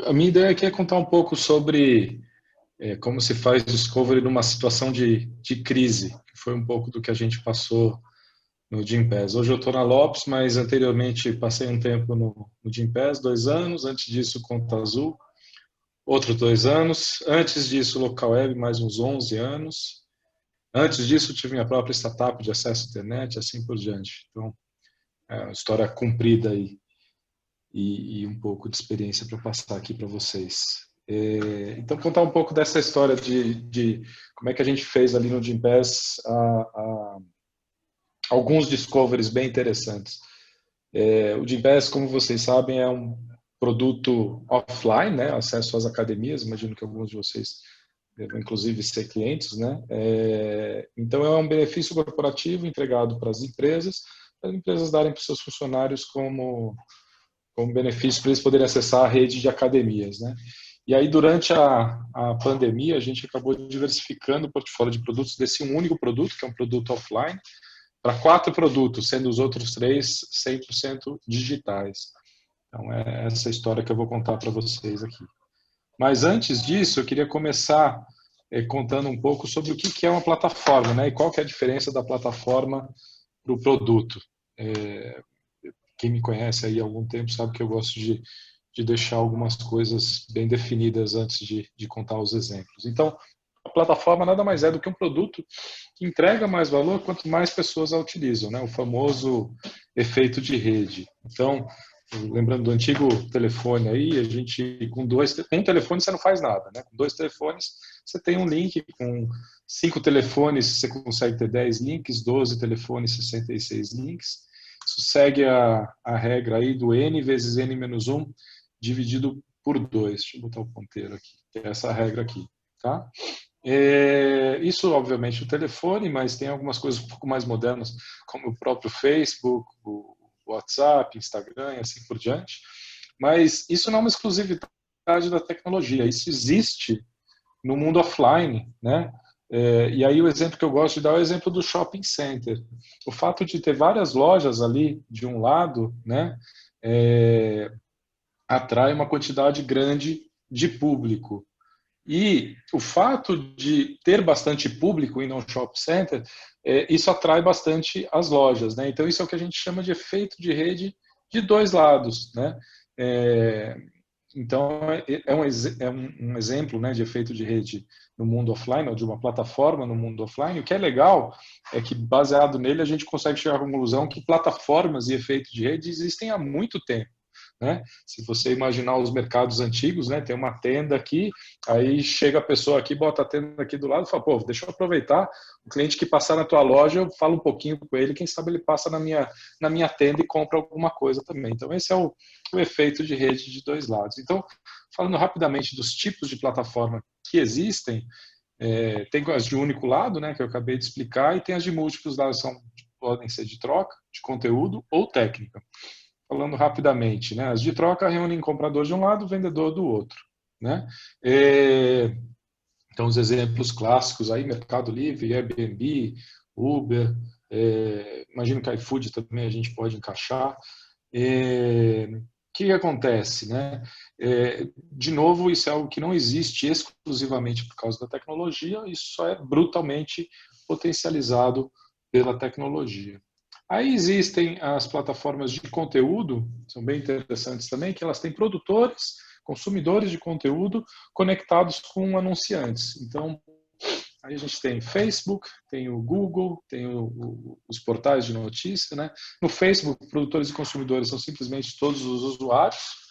A minha ideia aqui é contar um pouco sobre como se faz discovery numa situação de crise, que foi um pouco do que a gente passou no Gympass. Hoje eu estou na Lopes, mas anteriormente passei um tempo no Gympass, 2 anos. Antes disso, Conta Azul, outros 2 anos. Antes disso, Local Web, mais uns 11 anos. Antes disso, tive minha própria startup de acesso à internet, assim por diante. Então, é uma história comprida aí e um pouco de experiência para passar aqui para vocês. Então, contar um pouco dessa história de como é que a gente fez ali no Gympass alguns discoveries bem interessantes. O Gympass, como vocês sabem, é um produto offline, né? Acesso às academias, imagino que alguns de vocês devem, inclusive, ser clientes, né? Então, é um benefício corporativo entregado para as empresas darem para os seus funcionários como benefício para eles poderem acessar a rede de academias, né? E aí, durante a pandemia, a gente acabou diversificando o portfólio de produtos desse único produto, que é um produto offline, para 4 produtos, sendo os outros 3 100% digitais. Então, é essa história que eu vou contar para vocês aqui. Mas antes disso, eu queria começar contando um pouco sobre o que é uma plataforma, né? E qual que é a diferença da plataforma para o produto. Quem me conhece aí há algum tempo sabe que eu gosto de deixar algumas coisas bem definidas antes de contar os exemplos. Então, a plataforma nada mais é do que um produto que entrega mais valor quanto mais pessoas a utilizam, né? O famoso efeito de rede. Então, lembrando do antigo telefone aí, a gente com um telefone você não faz nada, né? Com 2 telefones você tem um link, com 5 telefones você consegue ter 10 links, 12 telefones 66 links. Isso segue a regra aí do n vezes n menos 1 dividido por 2. Deixa eu botar o ponteiro aqui, que é essa regra aqui, tá? Isso, obviamente, o telefone, mas tem algumas coisas um pouco mais modernas, como o próprio Facebook, o WhatsApp, Instagram e assim por diante. Mas isso não é uma exclusividade da tecnologia, isso existe no mundo offline, né? E aí o exemplo que eu gosto de dar é o exemplo do shopping center. O fato de ter várias lojas ali de um lado, né, atrai uma quantidade grande de público. E o fato de ter bastante público em um shopping center, isso atrai bastante as lojas, né? Então isso é o que a gente chama de efeito de rede de 2 lados, né? Então é um exemplo, né, de efeito de rede no mundo offline, ou de uma plataforma no mundo offline. O que é legal é que, baseado nele, a gente consegue chegar à conclusão que plataformas e efeito de rede existem há muito tempo. Né? Se você imaginar os mercados antigos, né, tem uma tenda aqui, aí chega a pessoa aqui, bota a tenda aqui do lado e fala, pô, deixa eu aproveitar, o cliente que passar na tua loja, eu falo um pouquinho com ele, quem sabe ele passa na minha tenda e compra alguma coisa também. Então esse é o efeito de rede de 2 lados. Então, falando rapidamente dos tipos de plataforma que existem, tem as de único lado, né, que eu acabei de explicar, e tem as de múltiplos lados, podem ser de troca, de conteúdo ou técnica. Falando rapidamente, né? As de troca reúnem comprador de um lado, vendedor do outro, né? Então, os exemplos clássicos aí, Mercado Livre, Airbnb, Uber, imagino que iFood também a gente pode encaixar. O que acontece, né? De novo, isso é algo que não existe exclusivamente por causa da tecnologia, isso só é brutalmente potencializado pela tecnologia. Aí existem as plataformas de conteúdo, são bem interessantes também, que elas têm produtores, consumidores de conteúdo conectados com anunciantes. Então, aí a gente tem Facebook, tem o Google, tem os portais de notícia, né? No Facebook, produtores e consumidores são simplesmente todos os usuários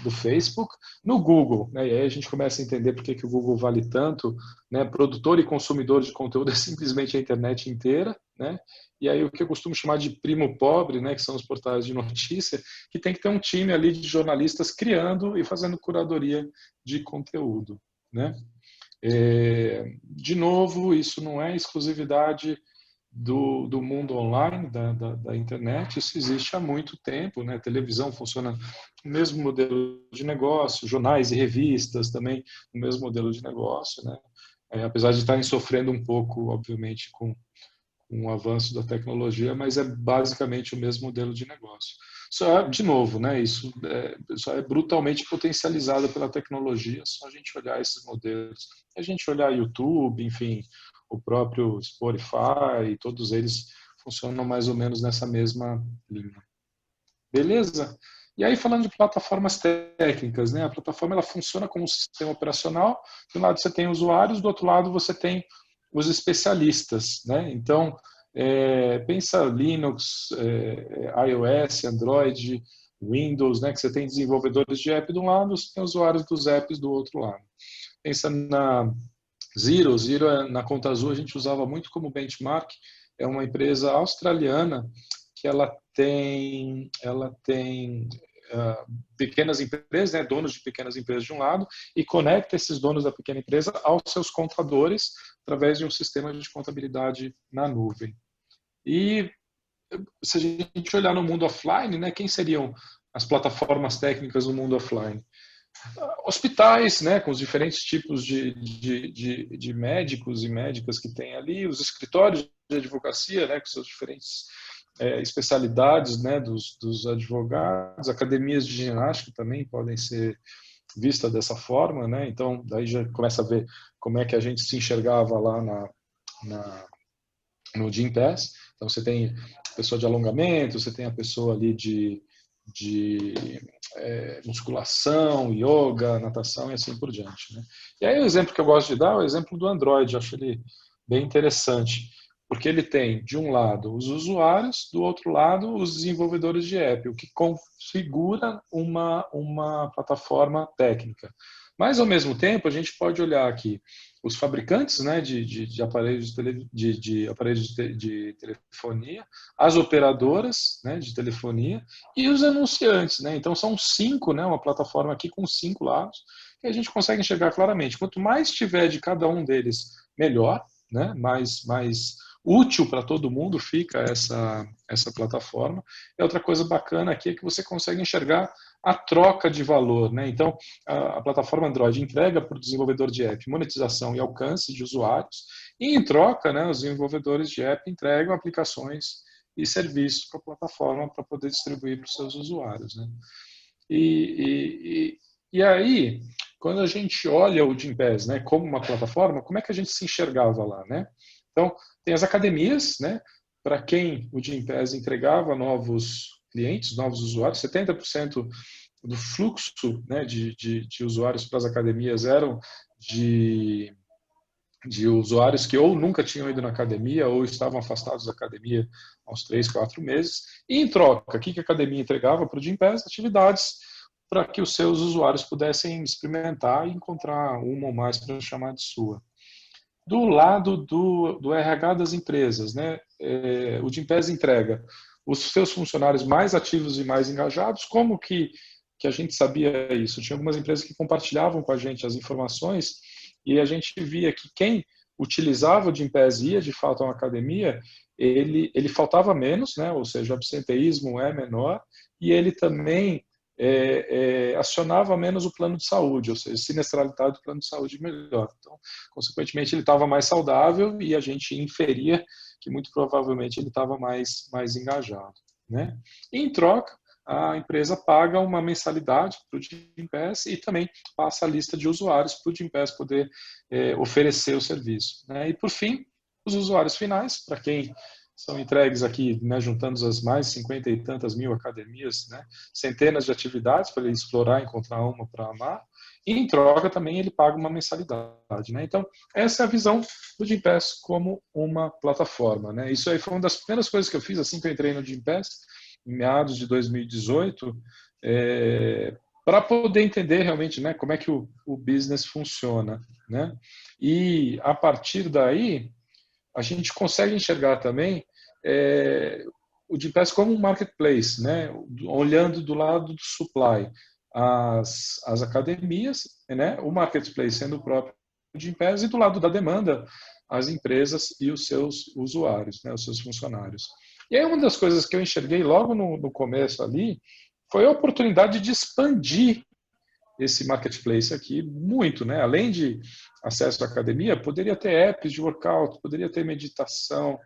do Facebook. No Google, né, e aí a gente começa a entender por que o Google vale tanto, né, produtor e consumidor de conteúdo é simplesmente a internet inteira, né, e aí o que eu costumo chamar de primo pobre, né, que são os portais de notícia, que tem que ter um time ali de jornalistas criando e fazendo curadoria de conteúdo, né. De novo, isso não é exclusividade do mundo online, da internet, isso existe há muito tempo, né? A televisão funciona no mesmo modelo de negócio, jornais e revistas também no mesmo modelo de negócio, né? Apesar de estarem sofrendo um pouco, obviamente, com o avanço da tecnologia, mas é basicamente o mesmo modelo de negócio. Só, de novo, né, isso só é brutalmente potencializado pela tecnologia, só a gente olhar esses modelos, a gente olhar YouTube, enfim, o próprio Spotify, todos eles funcionam mais ou menos nessa mesma linha. Beleza? E aí, falando de plataformas técnicas, né, a plataforma ela funciona como um sistema operacional, de um lado você tem usuários, do outro lado você tem os especialistas, né? Então, pensa Linux, iOS, Android, Windows, né? Que você tem desenvolvedores de app de um lado, você tem usuários dos apps do outro lado. Pensa na Zero, na Conta Azul a gente usava muito como benchmark, é uma empresa australiana que ela tem pequenas empresas, né, donos de pequenas empresas de um lado, e conecta esses donos da pequena empresa aos seus contadores através de um sistema de contabilidade na nuvem. E se a gente olhar no mundo offline, né, quem seriam as plataformas técnicas no mundo offline? Hospitais, né, com os diferentes tipos de médicos e médicas que tem ali, os escritórios de advocacia, né, com suas diferentes especialidades, né, dos advogados, academias de ginástica também podem ser vista dessa forma, né? Então, daí já começa a ver como é que a gente se enxergava lá no Gympass. Então, você tem a pessoa de alongamento, você tem a pessoa ali de musculação, yoga, natação e assim por diante, né? E aí o exemplo que eu gosto de dar é o exemplo do Android, eu acho ele bem interessante, porque ele tem, de um lado, os usuários, do outro lado, os desenvolvedores de app, o que configura uma plataforma técnica. Mas, ao mesmo tempo, a gente pode olhar aqui os fabricantes, né, de aparelhos, de aparelhos de telefonia, as operadoras, né, de telefonia e os anunciantes. Né? Então, são 5, né, uma plataforma aqui com 5 lados, que a gente consegue enxergar claramente. Quanto mais tiver de cada um deles, melhor, né, mais útil para todo mundo fica essa plataforma. E outra coisa bacana aqui é que você consegue enxergar a troca de valor, né? Então, a plataforma Android entrega para o desenvolvedor de app monetização e alcance de usuários, e em troca, né, os desenvolvedores de app entregam aplicações e serviços para a plataforma para poder distribuir para os seus usuários, né? E aí, quando a gente olha o Gympass, né, como uma plataforma, como é que a gente se enxergava lá, né? Então, tem as academias, né, para quem o Gympass entregava novos clientes, novos usuários, 70% do fluxo, né, de usuários para as academias eram de usuários que ou nunca tinham ido na academia ou estavam afastados da academia há uns 3, 4 meses. E em troca, o que a academia entregava para o Gympass? Atividades para que os seus usuários pudessem experimentar e encontrar uma ou mais para chamar de sua. Do lado do RH das empresas, né, o Gympass entrega os seus funcionários mais ativos e mais engajados. Como que a gente sabia isso? Tinha algumas empresas que compartilhavam com a gente as informações e a gente via que quem utilizava o Gympass e ia de fato a uma academia, ele faltava menos, né, ou seja, o absenteísmo é menor, e ele também acionava menos o plano de saúde, ou seja, a sinistralidade do plano de saúde melhor. Então, consequentemente, ele estava mais saudável e a gente inferia que muito provavelmente ele estava mais engajado, né? E, em troca, a empresa paga uma mensalidade para o Gympass e também passa a lista de usuários para o Gympass poder oferecer o serviço, né? E, por fim, os usuários finais, para quem são entregues aqui, né, juntando as mais 50 e tantas mil academias, né, centenas de atividades para ele explorar, encontrar uma para amar, e em troca também ele paga uma mensalidade. Né? Então, essa é a visão do Gympass como uma plataforma. Né? Isso aí foi uma das primeiras coisas que eu fiz assim que eu entrei no Gympass, em meados de 2018, para poder entender realmente, né, como é que o business funciona. Né? E, a partir daí, a gente consegue enxergar também o Gympass como um marketplace, né? Olhando do lado do supply, as academias, né? O marketplace sendo o próprio Gympass, e do lado da demanda, as empresas e os seus usuários, né? Os seus funcionários. E aí uma das coisas que eu enxerguei logo no começo ali foi a oportunidade de expandir esse marketplace aqui muito, né? Além de acesso à academia, poderia ter apps de workout, poderia ter meditação,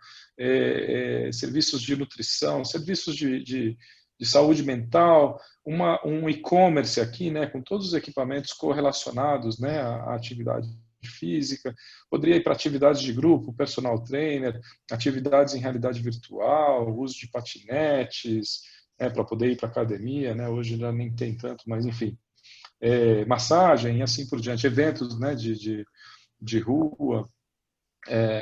serviços de nutrição, serviços de saúde mental, um e-commerce aqui, né? Com todos os equipamentos correlacionados, né? À atividade física, poderia ir para atividades de grupo, personal trainer, atividades em realidade virtual, uso de patinetes, né? Para poder ir para a academia, né? Hoje já nem tem tanto, mas enfim. Massagem e assim por diante, eventos, né, de rua.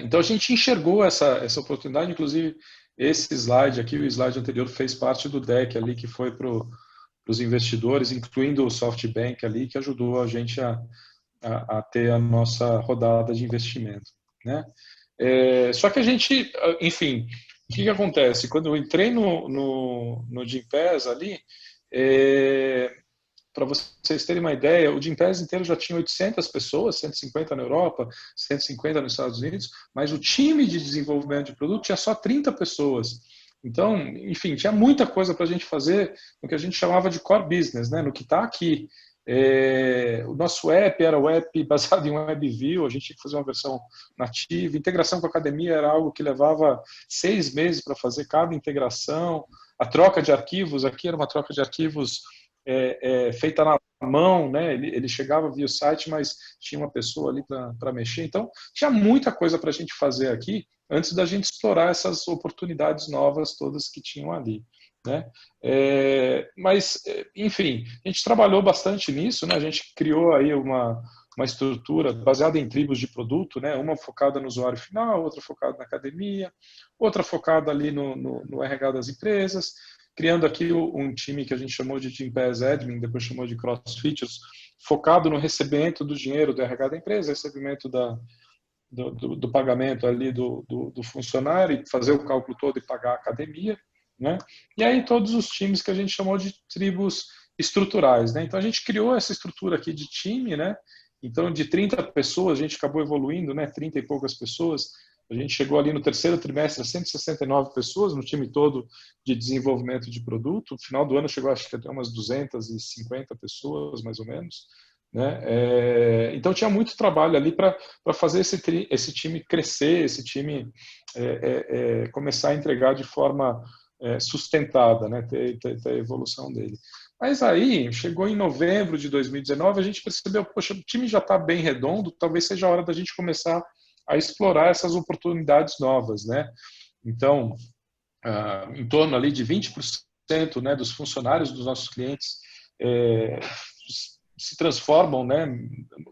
Então a gente enxergou essa oportunidade, inclusive esse slide aqui, o slide anterior, fez parte do deck ali que foi para os investidores, incluindo o SoftBank ali, que ajudou a gente a ter a nossa rodada de investimento. Né? Só que a gente, enfim, o que acontece? Quando eu entrei no Gympass ali, para vocês terem uma ideia, o Gympass inteiro já tinha 800 pessoas, 150 na Europa, 150 nos Estados Unidos, mas o time de desenvolvimento de produto tinha só 30 pessoas. Então, enfim, tinha muita coisa para a gente fazer no que a gente chamava de core business, né, no que está aqui. O nosso app era o app baseado em WebView, a gente tinha que fazer uma versão nativa. Integração com a academia era algo que levava 6 meses para fazer cada integração. A troca de arquivos aqui era uma troca de arquivos feita na mão, né? Ele chegava via o site, mas tinha uma pessoa ali para mexer. Então, tinha muita coisa para a gente fazer aqui antes da gente explorar essas oportunidades novas todas que tinham ali, né? Mas, enfim, a gente trabalhou bastante nisso, né? A gente criou aí uma estrutura baseada em tribos de produto, né? Uma focada no usuário final, outra focada na academia, outra focada ali no RH das empresas, criando aqui um time que a gente chamou de Gympass Admin, depois chamou de Cross Features, focado no recebimento do dinheiro do RH da empresa, recebimento do pagamento ali do funcionário, fazer o cálculo todo e pagar a academia, né? E aí todos os times que a gente chamou de tribos estruturais, né? Então a gente criou essa estrutura aqui de time, né? Então de 30 pessoas a gente acabou evoluindo, né? 30 e poucas pessoas. A gente chegou ali no terceiro trimestre a 169 pessoas no time todo de desenvolvimento de produto. No final do ano chegou acho que até umas 250 pessoas, mais ou menos, né? Então tinha muito trabalho ali para fazer esse time crescer, esse time começar a entregar de forma sustentada, né? Ter a evolução dele. Mas aí, chegou em novembro de 2019, a gente percebeu, poxa, o time já está bem redondo, talvez seja a hora da gente começar a explorar essas oportunidades novas, né? Então, em torno ali de 20%, né, dos funcionários dos nossos clientes se transformam, né,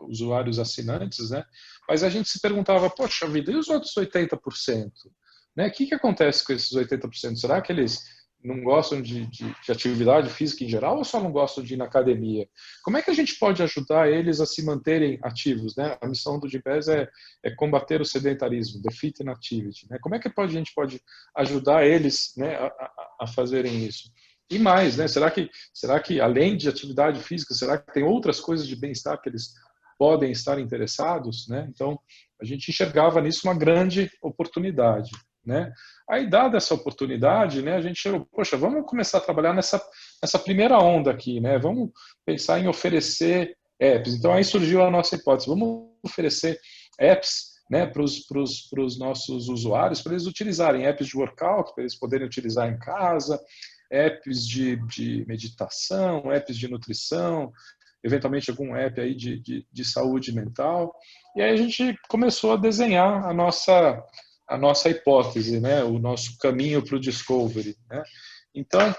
usuários assinantes, né? Mas a gente se perguntava, poxa vida, e os outros 80%? Né? O que acontece com esses 80%? Será que eles não gostam de atividade física em geral ou só não gostam de ir na academia? Como é que a gente pode ajudar eles a se manterem ativos? Né? A missão do Gympass é combater o sedentarismo, defeat inactivity. Né? Como é que a gente pode ajudar eles, né, a fazerem isso? E mais, né? Será que além de atividade física, será que tem outras coisas de bem-estar que eles podem estar interessados? Né? Então, a gente enxergava nisso uma grande oportunidade. Né? Aí, dada essa oportunidade, né, a gente chegou, poxa, vamos começar a trabalhar nessa primeira onda aqui, né? Vamos pensar em oferecer apps. Então, aí surgiu a nossa hipótese, vamos oferecer apps, né, para os nossos usuários, para eles utilizarem apps de workout, para eles poderem utilizar em casa, apps de meditação, apps de nutrição, eventualmente algum app aí de saúde mental. E aí a gente começou a desenhar a nossa hipótese, né, o nosso caminho para o discovery, né? Então,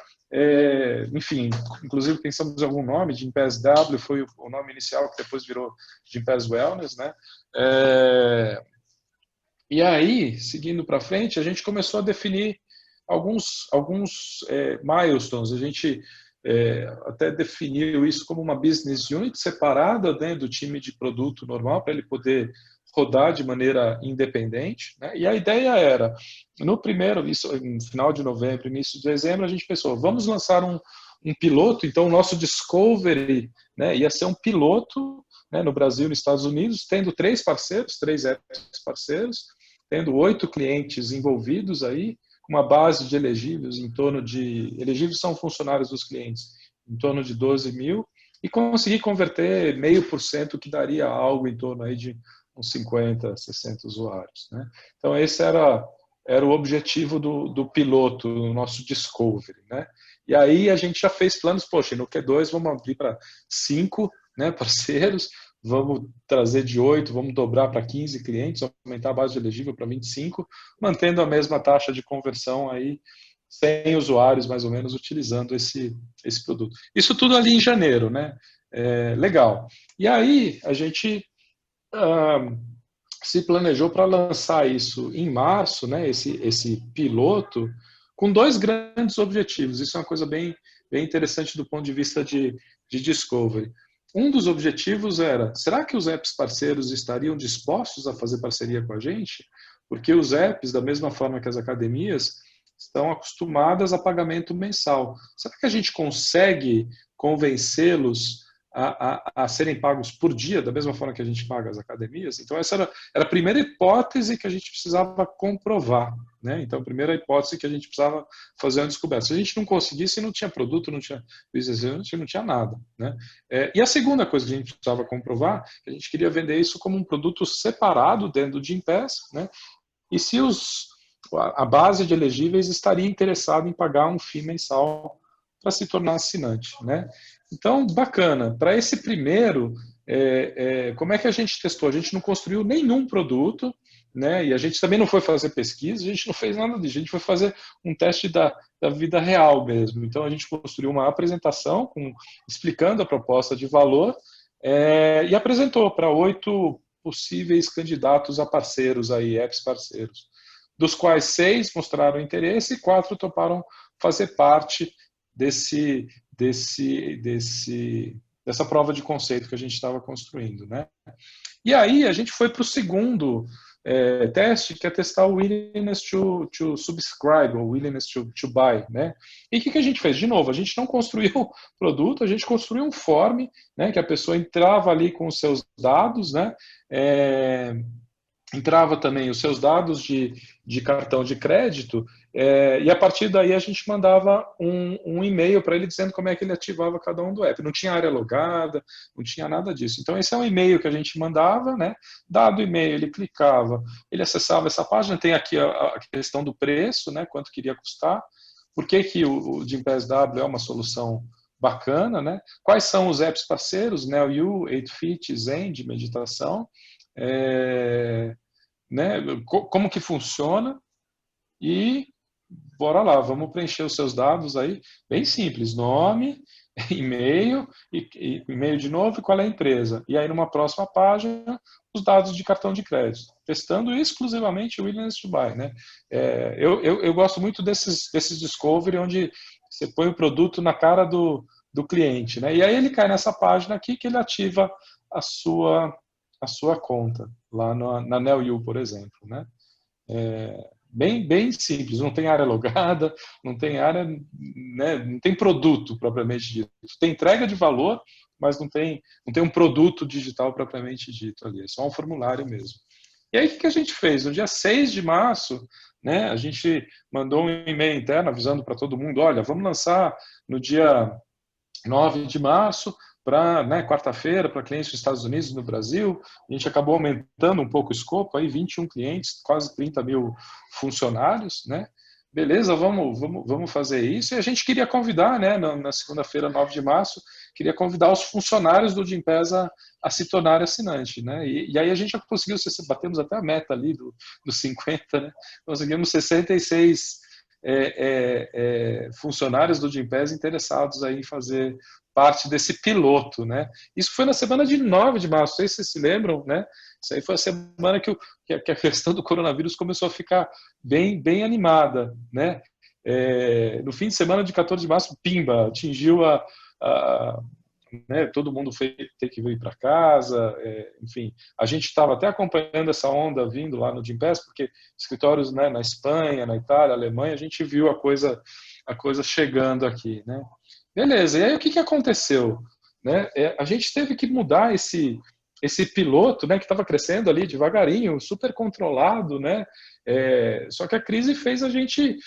enfim, inclusive pensamos em algum nome, Gympass W foi o nome inicial que depois virou Gympass Wellness, né? E aí, seguindo para frente, a gente começou a definir alguns milestones. A gente até definiu isso como uma business unit separada, né, do time de produto normal, para ele poder rodar de maneira independente, né? E a ideia era, no final de novembro, início de dezembro, a gente pensou, vamos lançar um piloto. Então o nosso discovery, né, ia ser um piloto, né, no Brasil e nos Estados Unidos, tendo 3 apps parceiros, tendo 8 clientes envolvidos aí, com uma base de elegíveis elegíveis são funcionários dos clientes, em torno de 12 mil, e conseguir converter 0,5%, que daria algo em torno aí de uns 50, 60 usuários, né? Então esse era o objetivo do piloto, no nosso discovery, né? E aí a gente já fez planos, poxa, no Q2 vamos abrir para 5, né, parceiros, vamos trazer de 8, vamos dobrar para 15 clientes, aumentar a base de elegível para 25, mantendo a mesma taxa de conversão aí, 100 usuários mais ou menos utilizando esse produto. Isso tudo ali em janeiro, né? Legal. E aí a gente se planejou para lançar isso em março, né? Esse piloto, com 2 grandes objetivos. Isso é uma coisa bem interessante do ponto de vista de discovery. Um dos objetivos era, será que os apps parceiros estariam dispostos a fazer parceria com a gente? Porque os apps, da mesma forma que as academias, estão acostumadas a pagamento mensal. Será que a gente consegue convencê-los a serem pagos por dia, da mesma forma que a gente paga as academias? Então, essa era a primeira hipótese que a gente precisava comprovar, né? Então, a primeira hipótese que a gente precisava fazer uma descoberta. Se a gente não conseguisse, não tinha produto, não tinha business, não tinha nada, né? E a segunda coisa que a gente precisava comprovar, que a gente queria vender isso como um produto separado dentro do Gympass, né? E se a base de elegíveis estaria interessada em pagar um FII mensal para se tornar assinante, né? Então, bacana. Para esse primeiro, como é que a gente testou? A gente não construiu nenhum produto, né? E a gente também não foi fazer pesquisa, a gente não fez nada disso, a gente foi fazer um teste da vida real mesmo. Então, a gente construiu uma apresentação explicando a proposta de valor e apresentou para 8 possíveis candidatos a parceiros, aí, apps parceiros, dos quais 6 mostraram interesse e 4 toparam fazer parte dessa prova de conceito que a gente estava construindo, né? E aí a gente foi para o segundo teste, que é testar o willingness to subscribe, ou willingness to buy, né? E o que a gente fez? De novo, a gente não construiu o produto, a gente construiu um form, né, que a pessoa entrava ali com os seus dados, né? Entrava também os seus dados de cartão de crédito, e a partir daí a gente mandava um e-mail para ele dizendo como é que ele ativava cada um do app. Não tinha área logada, não tinha nada disso. Então esse é um e-mail que a gente mandava, né? Dado o e-mail, ele clicava, ele acessava essa página, tem aqui a questão do preço, né? Quanto queria custar, por que o Gympass W é uma solução bacana, né? Quais são os apps parceiros, NeoU, 8fit, Zen, de meditação, né, como que funciona e bora lá, vamos preencher os seus dados aí, bem simples, nome, e-mail, e-mail de novo e qual é a empresa. E aí numa próxima página, os dados de cartão de crédito, testando exclusivamente o willingness to buy, né? Eu gosto muito desses discovery onde você põe o produto na cara do cliente, né? E aí ele cai nessa página aqui que ele ativa a sua conta, lá na NeoU, por exemplo, né? Bem simples, não tem área logada, não tem área, né, não tem produto propriamente dito. Tem entrega de valor, mas não tem um produto digital propriamente dito ali, é só um formulário mesmo. E aí o que a gente fez? No dia 6 de março, né, a gente mandou um e-mail interno avisando para todo mundo, olha, vamos lançar no dia 9 de março, para, né, quarta-feira, para clientes dos Estados Unidos e no Brasil. A gente acabou aumentando um pouco o escopo, aí 21 clientes, quase 30 mil funcionários, né? Beleza, vamos fazer isso. E a gente queria convidar, né, na segunda-feira, 9 de março, queria convidar os funcionários do Gympass a se tornar assinante, né? E aí a gente já conseguiu, batemos até a meta ali dos 50, né? Conseguimos 66 funcionários do Gympass interessados aí em fazer parte desse piloto, né? Isso foi na semana de 9 de março, não sei se vocês se lembram, né? Isso aí foi a semana que a questão do coronavírus começou a ficar bem animada, né? No fim de semana de 14 de março, pimba, atingiu né, todo mundo ter que vir para casa, enfim, a gente estava até acompanhando essa onda vindo lá no Gympass, porque escritórios, né, na Espanha, na Itália, Alemanha, a gente viu a coisa chegando aqui, né? Beleza, e aí o que aconteceu? Né? A gente teve que mudar esse piloto, né, que estava crescendo ali devagarinho, super controlado, né? Só que a crise fez a gente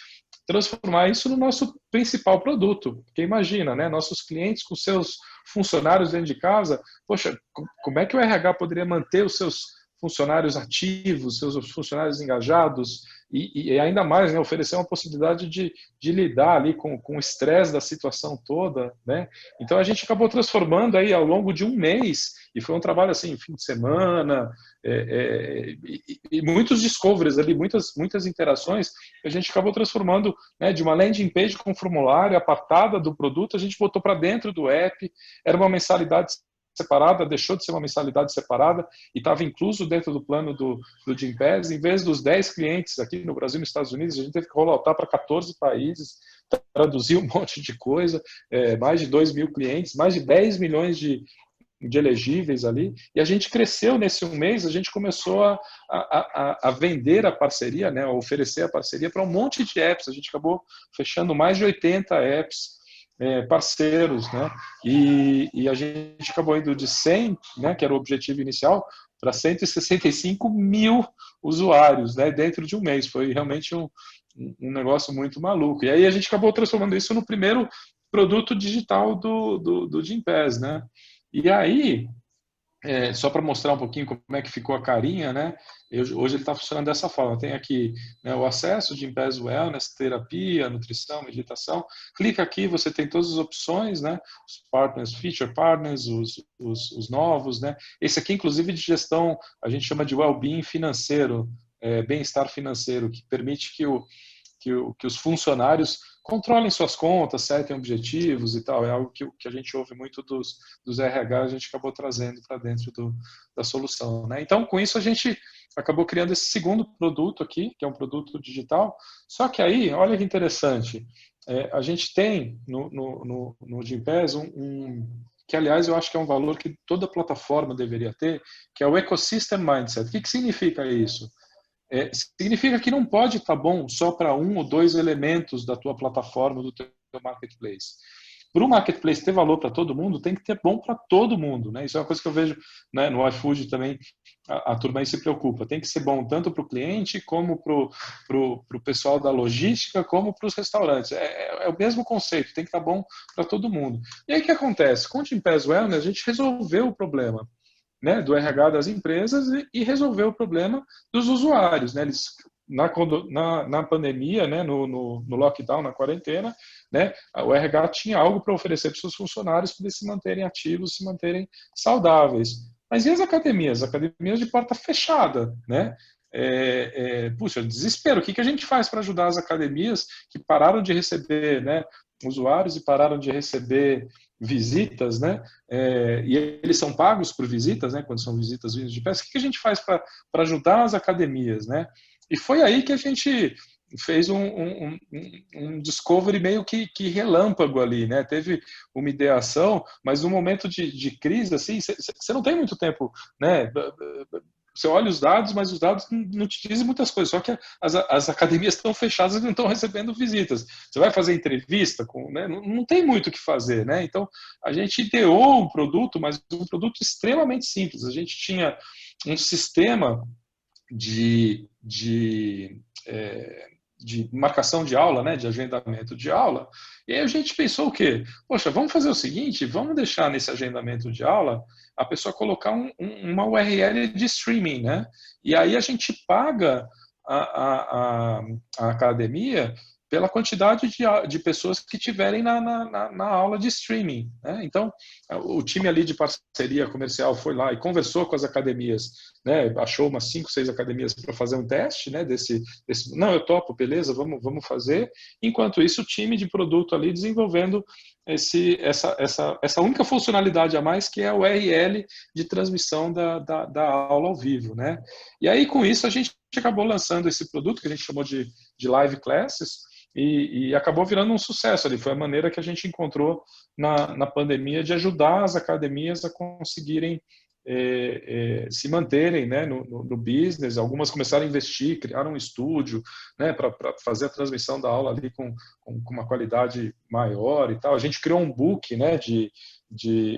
transformar isso no nosso principal produto. Porque imagina, né, nossos clientes com seus funcionários dentro de casa, poxa, como é que o RH poderia manter os seus funcionários ativos, seus funcionários engajados e ainda mais, né, oferecer uma possibilidade de lidar ali com o estresse da situação toda, né? Então a gente acabou transformando aí ao longo de um mês, e foi um trabalho assim, fim de semana, e muitos discoveries ali, muitas interações, a gente acabou transformando, né, de uma landing page com formulário apartada do produto, a gente botou para dentro do app, era uma mensalidade separada, deixou de ser uma mensalidade separada e estava incluso dentro do plano do Gympass. Em vez dos 10 clientes aqui no Brasil e nos Estados Unidos, a gente teve que rolloutar para 14 países, traduzir um monte de coisa, mais de 2 mil clientes, mais de 10 milhões de elegíveis ali, e a gente cresceu nesse um mês, a gente começou a vender a parceria, né, a oferecer a parceria para um monte de apps, a gente acabou fechando mais de 80 apps parceiros, né? E a gente acabou indo de 100, né, que era o objetivo inicial, para 165 mil usuários, né, dentro de um mês. Foi realmente um negócio muito maluco. E aí a gente acabou transformando isso no primeiro produto digital do Gympass, né? E aí só para mostrar um pouquinho como é que ficou a carinha, né? Hoje ele está funcionando dessa forma. Tem aqui, né, o acesso de Gympass Wellness, terapia, nutrição, meditação. Clica aqui, você tem todas as opções, né? Os partners, feature partners, os novos, né? Esse aqui, inclusive, de gestão, a gente chama de well-being financeiro, bem-estar financeiro, que permite que os funcionários controlem suas contas, setem objetivos e tal. É algo que a gente ouve muito dos RH, a gente acabou trazendo para dentro da solução, né? Então, com isso, a gente acabou criando esse segundo produto aqui, que é um produto digital. Só que aí, olha que interessante, a gente tem no Gympass que, aliás, eu acho que é um valor que toda plataforma deveria ter, que é o Ecosystem Mindset. O que significa isso? Significa que não pode estar bom só para um ou dois elementos da tua plataforma, do teu marketplace. Para o marketplace ter valor para todo mundo, tem que ter bom para todo mundo, né? Isso é uma coisa que eu vejo, né, no iFood também, a turma aí se preocupa. Tem que ser bom tanto para o cliente, como para o pessoal da logística, como para os restaurantes. É o mesmo conceito, tem que estar bom para todo mundo. E aí o que acontece? Com o Gympass Wellness, a gente resolveu o problema, né, do RH das empresas e resolver o problema dos usuários, né? Eles, na pandemia, né, no lockdown, na quarentena, né, o RH tinha algo para oferecer para os seus funcionários para eles se manterem ativos, se manterem saudáveis. Mas e as academias? Academias de porta fechada, né? Puxa, desespero. O que a gente faz para ajudar as academias que pararam de receber, né, usuários e pararam de receber visitas, né? E eles são pagos por visitas, né? Quando são visitas vindas de peça, o que a gente faz para ajudar as academias, né? E foi aí que a gente fez um discovery meio que relâmpago ali, né? Teve uma ideação, mas no momento de crise, assim, você não tem muito tempo, né? Você olha os dados, mas os dados não te dizem muitas coisas, só que as academias estão fechadas e não estão recebendo visitas. Você vai fazer entrevista, né? Não tem muito o que fazer, né? Então, a gente ideou um produto, mas um produto extremamente simples. A gente tinha um sistema de marcação de aula, né, de agendamento de aula, e aí a gente pensou o quê? Poxa, vamos fazer o seguinte, vamos deixar nesse agendamento de aula a pessoa colocar uma URL de streaming, né? E aí a gente paga a academia pela quantidade de pessoas que tiverem na aula de streaming, né? Então, o time ali de parceria comercial foi lá e conversou com as academias, né? Achou umas 5, 6 academias para fazer um teste, né? Não, eu topo, beleza, vamos fazer. Enquanto isso, o time de produto ali desenvolvendo essa única funcionalidade a mais, que é a URL de transmissão da aula ao vivo, né? E aí, com isso, a gente acabou lançando esse produto que a gente chamou de Live Classes, e acabou virando um sucesso ali. Foi a maneira que a gente encontrou na pandemia de ajudar as academias a conseguirem se manterem, né, no business. Algumas começaram a investir, criaram um estúdio, né, para fazer a transmissão da aula ali com uma qualidade maior e tal. A gente criou um book, né,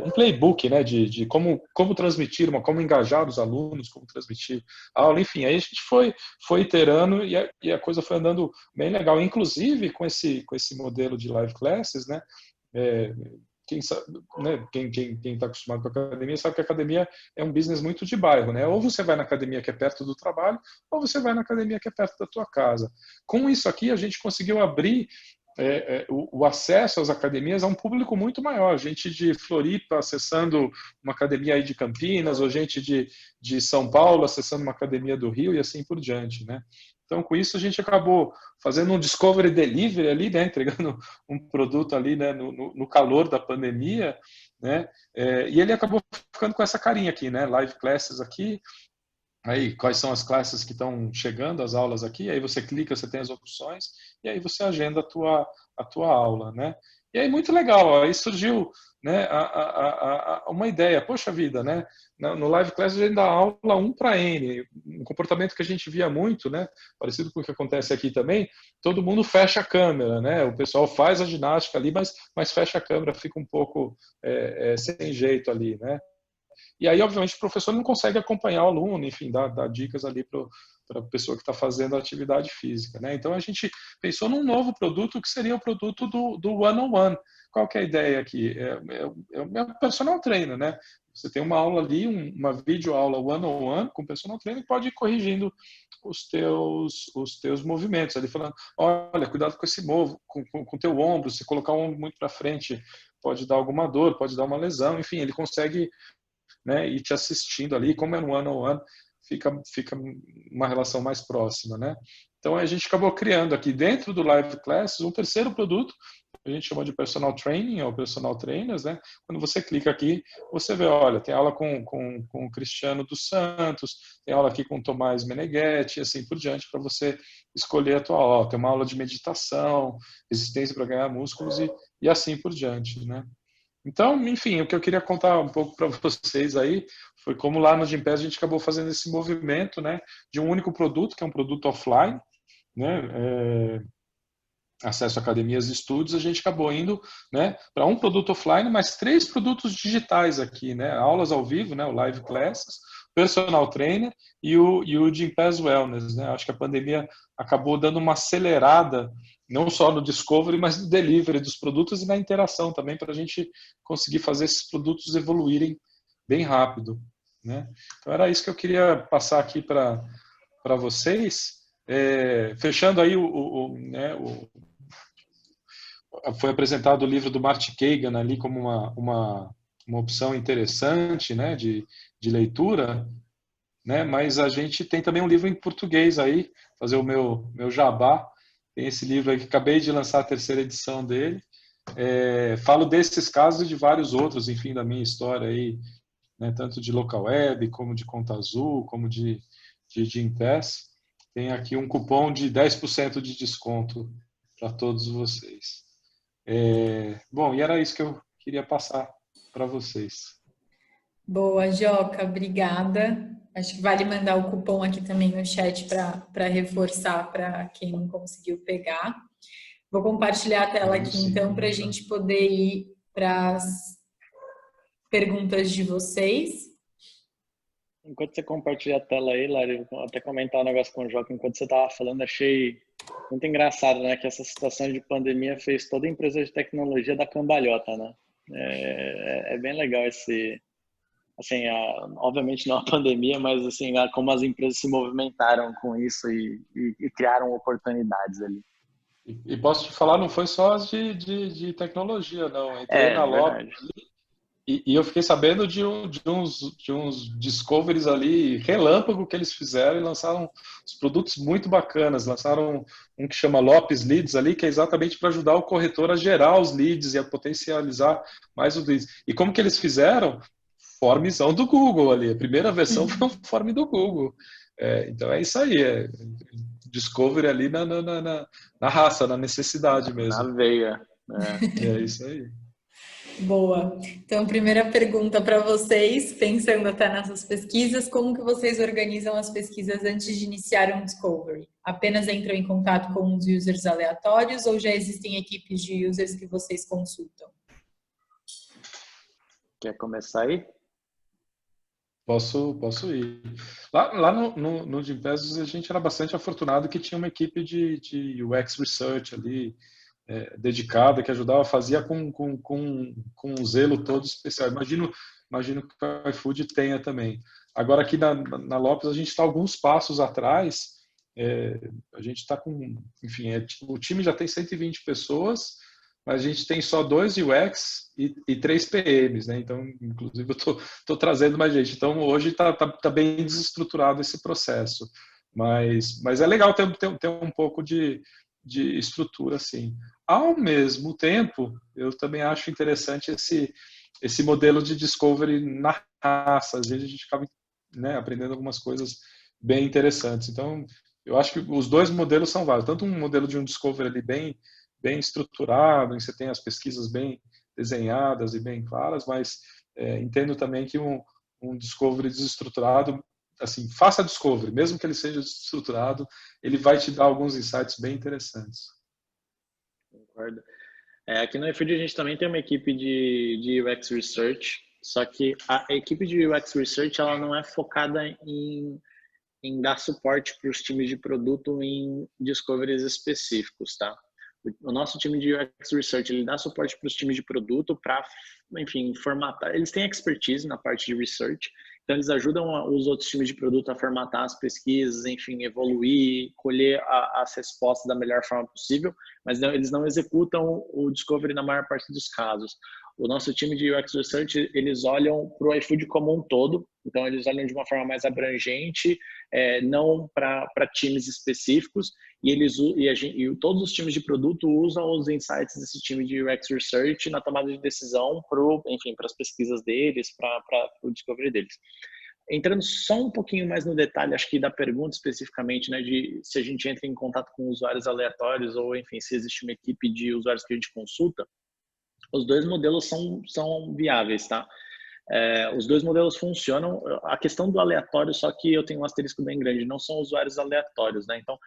um playbook, né, de como transmitir, como engajar os alunos, como transmitir a aula, enfim. Aí a gente foi iteranando e a coisa foi andando bem legal. Inclusive, com esse modelo de live classes, né, quem está acostumado com a academia sabe que a academia é um business muito de bairro, né? Ou você vai na academia que é perto do trabalho, ou você vai na academia que é perto da tua casa. Com isso aqui, a gente conseguiu abrir o acesso às academias a um público muito maior. Gente de Floripa acessando uma academia aí de Campinas, ou gente de São Paulo acessando uma academia do Rio, e assim por diante, né? Então, com isso, a gente acabou fazendo um discovery delivery ali, né, entregando um produto ali, né, no calor da pandemia, né, e ele acabou ficando com essa carinha aqui, né, live classes aqui. Aí, quais são as classes que estão chegando, as aulas aqui, aí você clica, você tem as opções, e aí você agenda a tua aula, né? E aí, muito legal, aí surgiu, né, uma ideia, poxa vida, né? No Live Class a gente dá aula 1 para N, um comportamento que a gente via muito, né? Parecido com o que acontece aqui também, todo mundo fecha a câmera, né? O pessoal faz a ginástica ali, mas fecha a câmera, fica um pouco sem jeito ali, né? E aí, obviamente, o professor não consegue acompanhar o aluno, enfim, dar dicas ali para a pessoa que está fazendo a atividade física, né? Então, a gente pensou num novo produto que seria o produto do one-on-one. Qual que é a ideia aqui? É o personal trainer, né? Você tem uma aula ali, uma videoaula one-on-one com o personal trainer, pode ir corrigindo os teus movimentos, ali falando, olha, cuidado com esse com o teu ombro, se colocar o ombro muito para frente, pode dar alguma dor, pode dar uma lesão, enfim, ele consegue, né, ir te assistindo ali, como é no one-on-one, fica uma relação mais próxima, né? Então a gente acabou criando aqui dentro do Live Classes um terceiro produto, a gente chama de personal training ou personal trainers, né? Quando você clica aqui, você vê, olha, tem aula com o Cristiano dos Santos, tem aula aqui com o Tomás Meneghetti, assim por diante, para você escolher a tua aula. Tem uma aula de meditação, resistência para ganhar músculos e assim por diante, né? Então, enfim, o que eu queria contar um pouco para vocês aí foi como lá no Gympass a gente acabou fazendo esse movimento, né, de um único produto, que é um produto offline, né, acesso a academias e estúdios, a gente acabou indo, né, para um produto offline, mas 3 produtos digitais aqui, né, aulas ao vivo, né, o Live Classes, personal trainer e o Gympass Wellness, né. Acho que a pandemia acabou dando uma acelerada não só no discovery, mas no delivery dos produtos e na interação também, para a gente conseguir fazer esses produtos evoluírem bem rápido, né. Então era isso que eu queria passar aqui para vocês. Fechando aí né, foi apresentado o livro do Martin Kagan ali como uma opção interessante, né, de leitura, né, mas a gente tem também um livro em português aí, fazer o meu jabá, tem esse livro aí que acabei de lançar a 3ª edição dele, falo desses casos e de vários outros, enfim, da minha história aí, né, tanto de local web, como de conta azul, como de Gympass. Tem aqui um cupom de 10% de desconto para todos vocês. Bom, e era isso que eu queria passar para vocês. Boa, Joca, obrigada. Acho que vale mandar o cupom aqui também no chat para reforçar para quem não conseguiu pegar. Vou compartilhar a tela aqui então para a gente poder ir para as perguntas de vocês. Enquanto você compartilha a tela aí, Lari, eu vou até comentar um negócio com o Joca. Enquanto você estava falando, achei muito engraçado, né? Que essa situação de pandemia fez toda a empresa de tecnologia da cambalhota, né? É bem legal esse... Assim, obviamente não a pandemia, mas assim, como as empresas se movimentaram com isso e criaram oportunidades ali. E posso te falar, não foi só as de tecnologia, não. Entrei na Lopes e eu fiquei sabendo de uns discoveries ali, relâmpago que eles fizeram e lançaram uns produtos muito bacanas. Lançaram um que chama Lopes Leads ali, que é exatamente para ajudar o corretor a gerar os leads e a potencializar mais os leads. E como que eles fizeram? Formzão do Google ali. A primeira versão foi um form do Google. Então é isso aí. Discovery ali na raça, na necessidade mesmo. Na veia. É isso aí. Boa. Então, primeira pergunta para vocês, pensando até nessas pesquisas, como que vocês organizam as pesquisas antes de iniciar um discovery? Apenas entram em contato com os users aleatórios ou já existem equipes de users que vocês consultam? Quer começar aí? Posso ir. Lá no Gympass a gente era bastante afortunado que tinha uma equipe de UX Research ali, dedicada, que ajudava, fazia com um zelo todo especial. Imagino que o iFood tenha também. Agora aqui na Lopes a gente está alguns passos atrás, a gente está com, enfim, o time já tem 120 pessoas, mas a gente tem só 2 UX e 3 PMs, né? Então, inclusive, eu tô trazendo mais gente. Então, hoje está bem desestruturado esse processo. Mas é legal ter um pouco de estrutura, assim. Ao mesmo tempo, eu também acho interessante esse modelo de discovery na raça. Às vezes a gente acaba, né, aprendendo algumas coisas bem interessantes. Então, eu acho que os 2 modelos são válidos. Tanto um modelo de um discovery ali bem estruturado, em que você tem as pesquisas bem desenhadas e bem claras, mas entendo também que um discovery desestruturado, assim, faça discovery, mesmo que ele seja desestruturado, ele vai te dar alguns insights bem interessantes. Concordo. Aqui no iFood a gente também tem uma equipe de UX Research, Só que a equipe de UX Research ela não é focada em dar suporte para os times de produto em discoveries específicos, tá? O nosso time de UX Research, ele dá suporte para os times de produto para, enfim, formatar. Eles têm expertise na parte de research, então eles ajudam os outros times de produto a formatar as pesquisas, enfim, evoluir, colher as respostas da melhor forma possível, mas eles não executam o discovery na maior parte dos casos. O nosso time de UX Research, eles olham para o iFood como um todo, então eles olham de uma forma mais abrangente, não para times específicos, e todos os times de produto usam os insights desse time de UX Research na tomada de decisão para as pesquisas deles, para o discovery deles. Entrando só um pouquinho mais no detalhe, acho que da pergunta especificamente, né, de se a gente entra em contato com usuários aleatórios ou, enfim, se existe uma equipe de usuários que a gente consulta, os dois modelos são viáveis, tá? Os dois modelos funcionam. A questão do aleatório, só que eu tenho um asterisco bem grande, não são usuários aleatórios, né? Então,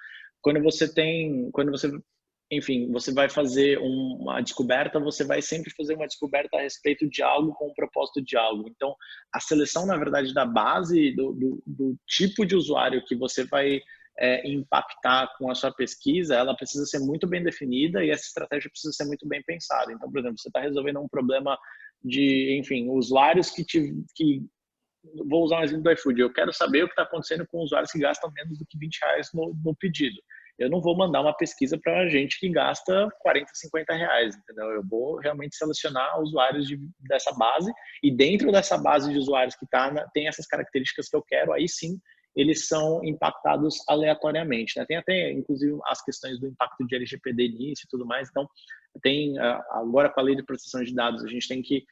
enfim, você vai fazer uma descoberta, você vai sempre fazer uma descoberta a respeito de algo com o propósito de algo. Então, a seleção, na verdade, da base, do tipo de usuário que você vai impactar com a sua pesquisa, ela precisa ser muito bem definida e essa estratégia precisa ser muito bem pensada. Então, por exemplo, você está resolvendo um problema de, enfim, usuários vou usar um exemplo do iFood, eu quero saber o que está acontecendo com usuários que gastam menos do que R$20 no pedido. Eu não vou mandar uma pesquisa para gente que gasta R$40, R$50, entendeu? Eu vou realmente selecionar usuários dessa base e dentro dessa base de usuários que tem essas características que eu quero, aí sim eles são impactados aleatoriamente, né? Tem até, inclusive, as questões do impacto de LGPD nisso e tudo mais. Então, agora com a lei de proteção de dados, a gente tem que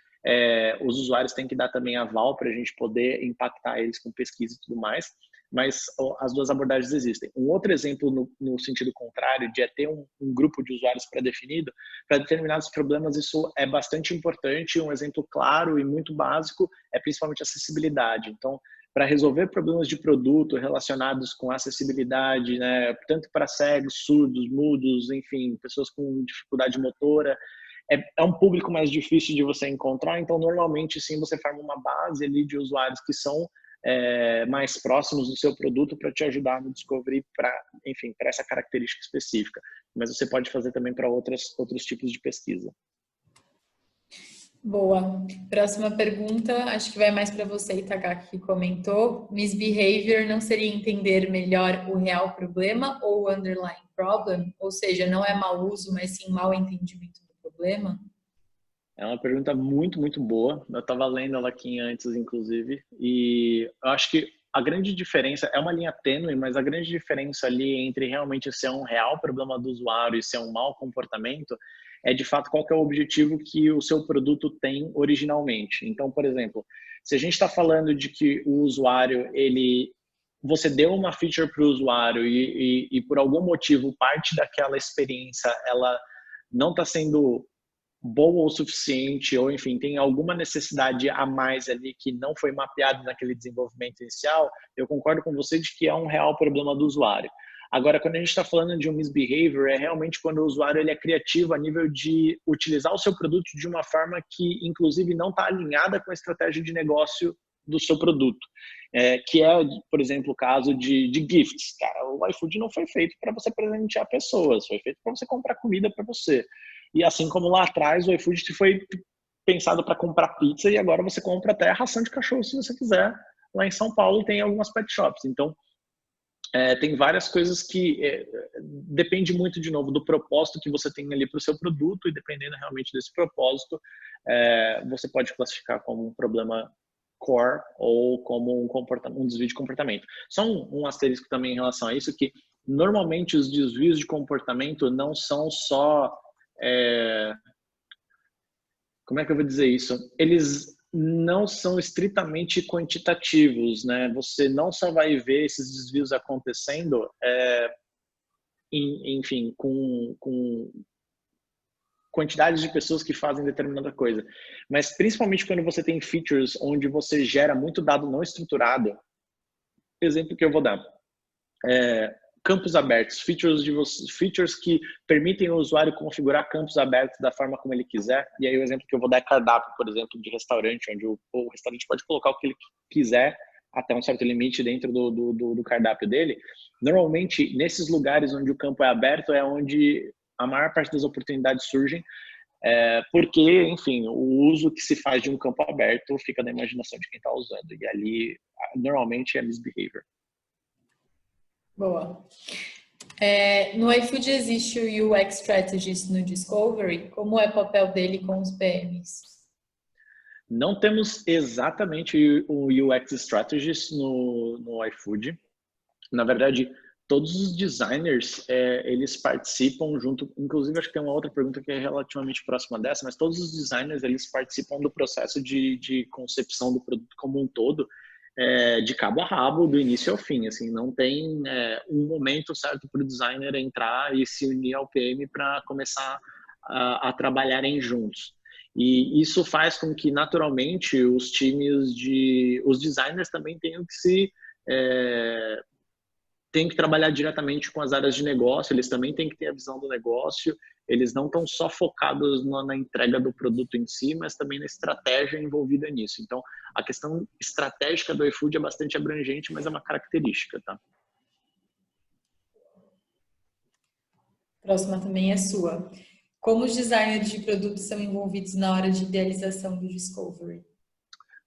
os usuários têm que dar também aval para a gente poder impactar eles com pesquisa e tudo mais, mas as duas abordagens existem. Um outro exemplo no sentido contrário, de ter um grupo de usuários pré-definido, para determinados problemas isso é bastante importante. Um exemplo claro e muito básico é principalmente acessibilidade. Então, para resolver problemas de produto relacionados com acessibilidade, né, tanto para cegos, surdos, mudos, enfim, pessoas com dificuldade motora, é um público mais difícil de você encontrar, então normalmente sim você forma uma base ali de usuários que são mais próximos do seu produto para te ajudar no discovery para essa característica específica, mas você pode fazer também para outros tipos de pesquisa. Boa. Próxima pergunta, acho que vai mais para você, Itagaki, que comentou. Misbehavior não seria entender melhor o real problema ou o underlying problem? Ou seja, não é mau uso, mas sim mau entendimento do problema? É uma pergunta muito, muito boa. Eu estava lendo ela aqui antes, inclusive, e eu acho que a grande diferença, é uma linha tênue, mas a grande diferença ali entre realmente ser um real problema do usuário e ser um mau comportamento é, de fato, qual que é o objetivo que o seu produto tem originalmente. Então, por exemplo, se a gente está falando de que o usuário, você deu uma feature para o usuário e por algum motivo parte daquela experiência ela não está sendo boa o suficiente, ou enfim, tem alguma necessidade a mais ali que não foi mapeado naquele desenvolvimento inicial, eu concordo com você de que é um real problema do usuário. Agora, quando a gente está falando de um misbehavior, é realmente quando o usuário ele é criativo a nível de utilizar o seu produto de uma forma que, inclusive, não está alinhada com a estratégia de negócio do seu produto. Que é, por exemplo, o caso de gifts. Cara, o iFood não foi feito para você presentear pessoas, foi feito para você comprar comida para você. E assim como lá atrás, o iFood foi pensado para comprar pizza e agora você compra até ração de cachorro se você quiser. Lá em São Paulo tem algumas pet shops. Então, tem várias coisas que depende muito, de novo, do propósito que você tem ali para o seu produto, e dependendo realmente desse propósito, você pode classificar como um problema core ou como um desvio de comportamento. Só um asterisco também em relação a isso, que normalmente os desvios de comportamento não são só... como é que eu vou dizer isso? Eles não são estritamente quantitativos, né? Você não só vai ver esses desvios acontecendo, enfim, com quantidades de pessoas que fazem determinada coisa, mas principalmente quando você tem features onde você gera muito dado não estruturado. Exemplo que eu vou dar. campos abertos, features que permitem o usuário configurar campos abertos da forma como ele quiser. E aí o exemplo que eu vou dar é cardápio, por exemplo, de restaurante, onde o restaurante pode colocar o que ele quiser até um certo limite dentro do cardápio dele. Normalmente, nesses lugares onde o campo é aberto, é onde a maior parte das oportunidades surgem, porque, enfim, o uso que se faz de um campo aberto fica na imaginação de quem está usando. E ali, normalmente, é misbehavior. Boa. No iFood existe o UX Strategist no Discovery. Como é o papel dele com os PMs? Não temos exatamente o UX Strategist no iFood. Na verdade, todos os designers, eles participam junto, inclusive acho que tem uma outra pergunta que é relativamente próxima dessa, mas todos os designers, eles participam do processo de concepção do produto como um todo, de cabo a rabo, do início ao fim. Assim, não tem um momento certo para o designer entrar e se unir ao PM para começar a trabalharem juntos. E isso faz com que, naturalmente, os designers também tenham que tem que trabalhar diretamente com as áreas de negócio, eles também têm que ter a visão do negócio, eles não estão só focados na entrega do produto em si, mas também na estratégia envolvida nisso. Então, a questão estratégica do iFood é bastante abrangente, mas é uma característica, tá? Próxima também é sua. Como os designers de produtos são envolvidos na hora de idealização do Discovery?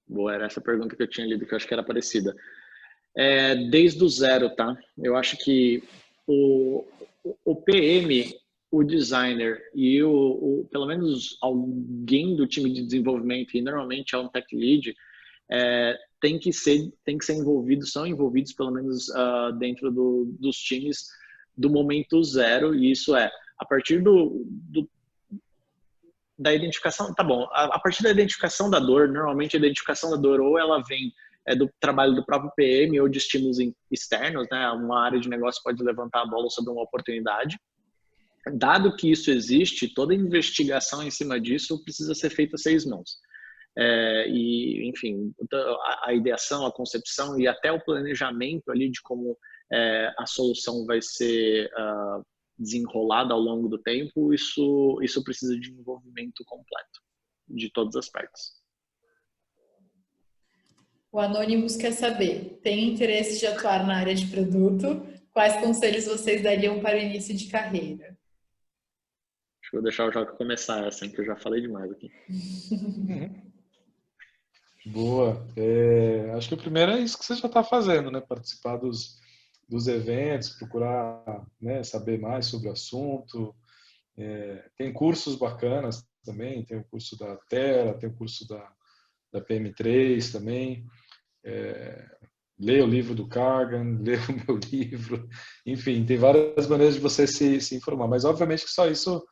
Boa, era essa pergunta que eu tinha lido, que eu acho que era parecida. Desde o zero, tá? Eu acho que o PM, o designer e pelo menos alguém do time de desenvolvimento, e normalmente é um tech lead, tem que ser envolvidos, são envolvidos pelo menos dentro dos times do momento zero, e isso a partir da identificação, tá bom, a partir da identificação da dor, normalmente a identificação da dor ou ela vem do trabalho do próprio PM ou de estímulos externos, né? Uma área de negócio pode levantar a bola sobre uma oportunidade. Dado que isso existe, toda investigação em cima disso precisa ser feita a 6 mãos. E, enfim, a ideação, a concepção e até o planejamento ali de como a solução vai ser desenrolada ao longo do tempo, isso precisa de envolvimento completo de todas as partes. O Anonymous quer saber, tem interesse de atuar na área de produto? Quais conselhos vocês dariam para o início de carreira? Acho que vou deixar o Joca começar essa, que eu já falei demais aqui. Boa. Acho que o primeiro é isso que você já está fazendo, né? Participar dos eventos, procurar, né, saber mais sobre o assunto. Tem cursos bacanas também, tem o curso da Terra, tem o curso da PM3 também. Ler o livro do Kagan, ler o meu livro, enfim, tem várias maneiras de você se informar, mas obviamente que só isso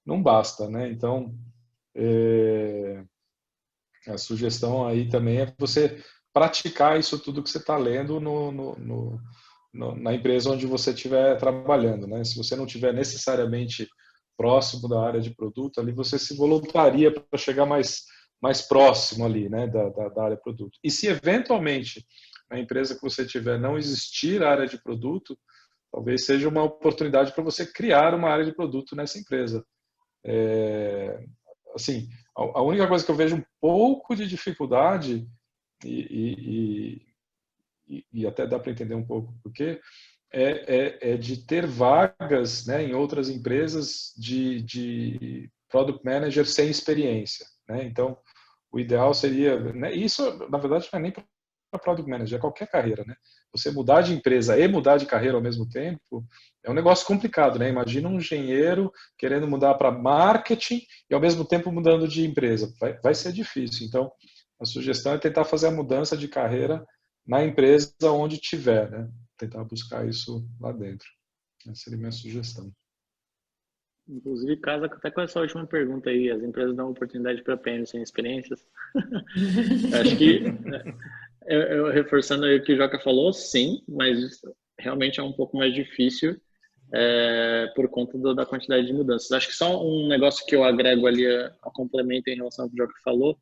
não basta, né? Então, a sugestão aí também é você praticar isso tudo que você está lendo na empresa onde você estiver trabalhando, né? Se você não estiver necessariamente próximo da área de produto, ali você se voluntaria para chegar mais próximo ali, né, da área de produto. E se eventualmente na empresa que você tiver não existir área de produto, talvez seja uma oportunidade para você criar uma área de produto nessa empresa. Assim, a única coisa que eu vejo um pouco de dificuldade e até dá para entender um pouco por quê, é de ter vagas, né, em outras empresas de product manager sem experiência, né? Então, o ideal seria, né, isso na verdade não é nem para product manager, é qualquer carreira, né? Você mudar de empresa e mudar de carreira ao mesmo tempo é um negócio complicado, né? Imagina um engenheiro querendo mudar para marketing e ao mesmo tempo mudando de empresa. Vai ser difícil. Então, a sugestão é tentar fazer a mudança de carreira na empresa onde tiver, né? Tentar buscar isso lá dentro. Essa seria a minha sugestão. Inclusive, casa até com essa última pergunta aí, as empresas dão oportunidade para PM sem experiências. Acho que, eu reforçando aí o que o Joca falou, sim, mas realmente é um pouco mais difícil por conta da quantidade de mudanças. Acho que só um negócio que eu agrego ali a complemento em relação ao que o Joca falou,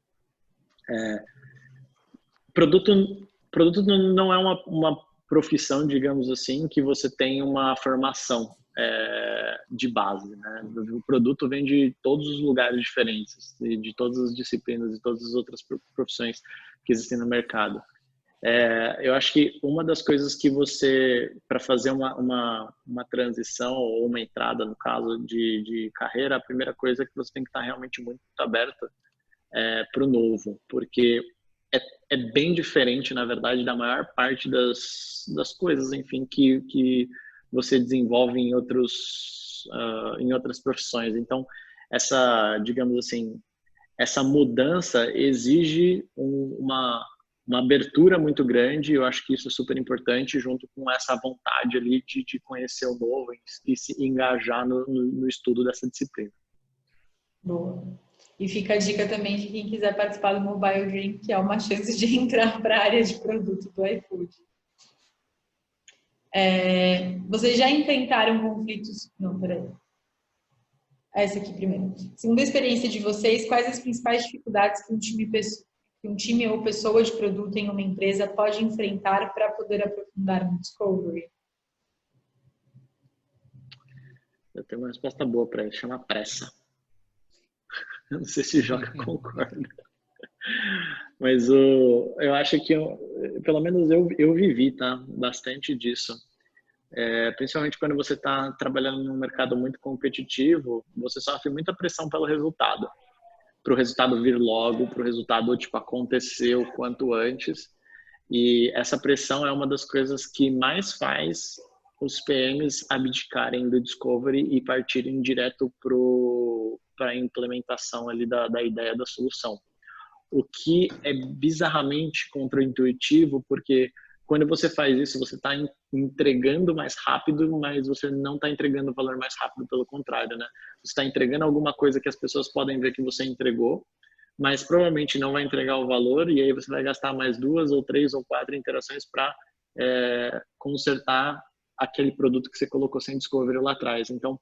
produto não é uma profissão, digamos assim, que você tem uma formação de base, né? O produto vem de todos os lugares diferentes, de todas as disciplinas e todas as outras profissões que existem no mercado. Eu acho que uma das coisas que você, para fazer uma transição ou uma entrada, no caso, de carreira, a primeira coisa é que você tem que estar realmente muito aberta para o novo, porque é bem diferente, na verdade, da maior parte das coisas, enfim, que você desenvolve em outras profissões. Então, digamos assim, essa mudança exige uma abertura muito grande. Eu acho que isso é super importante, junto com essa vontade ali de conhecer o novo e se engajar no estudo dessa disciplina. Boa. E fica a dica também de quem quiser participar do Mobile Dream, que é uma chance de entrar para a área de produto do iFood. Vocês já enfrentaram conflitos... Não, peraí. Essa aqui primeiro. Segundo a experiência de vocês, quais as principais dificuldades que um time ou pessoa de produto em uma empresa pode enfrentar para poder aprofundar no Discovery? Eu tenho uma resposta boa para isso, chama pressa. Eu não sei se o Joca concorda. Mas eu acho que, pelo menos eu vivi, tá? Bastante disso. Principalmente quando você está trabalhando num mercado muito competitivo, você sofre muita pressão pelo resultado. Para o resultado vir logo, para o resultado acontecer o quanto antes. E essa pressão é uma das coisas que mais faz os PMs abdicarem do Discovery e partirem direto para a implementação ali da ideia da solução. O que é bizarramente contraintuitivo, porque quando você faz isso, você está entregando mais rápido, mas você não está entregando valor mais rápido, pelo contrário, né? Você está entregando alguma coisa que as pessoas podem ver que você entregou, mas provavelmente não vai entregar o valor, e aí você vai gastar mais 2 ou 3 ou 4 interações para consertar aquele produto que você colocou sem Discovery lá atrás. Então,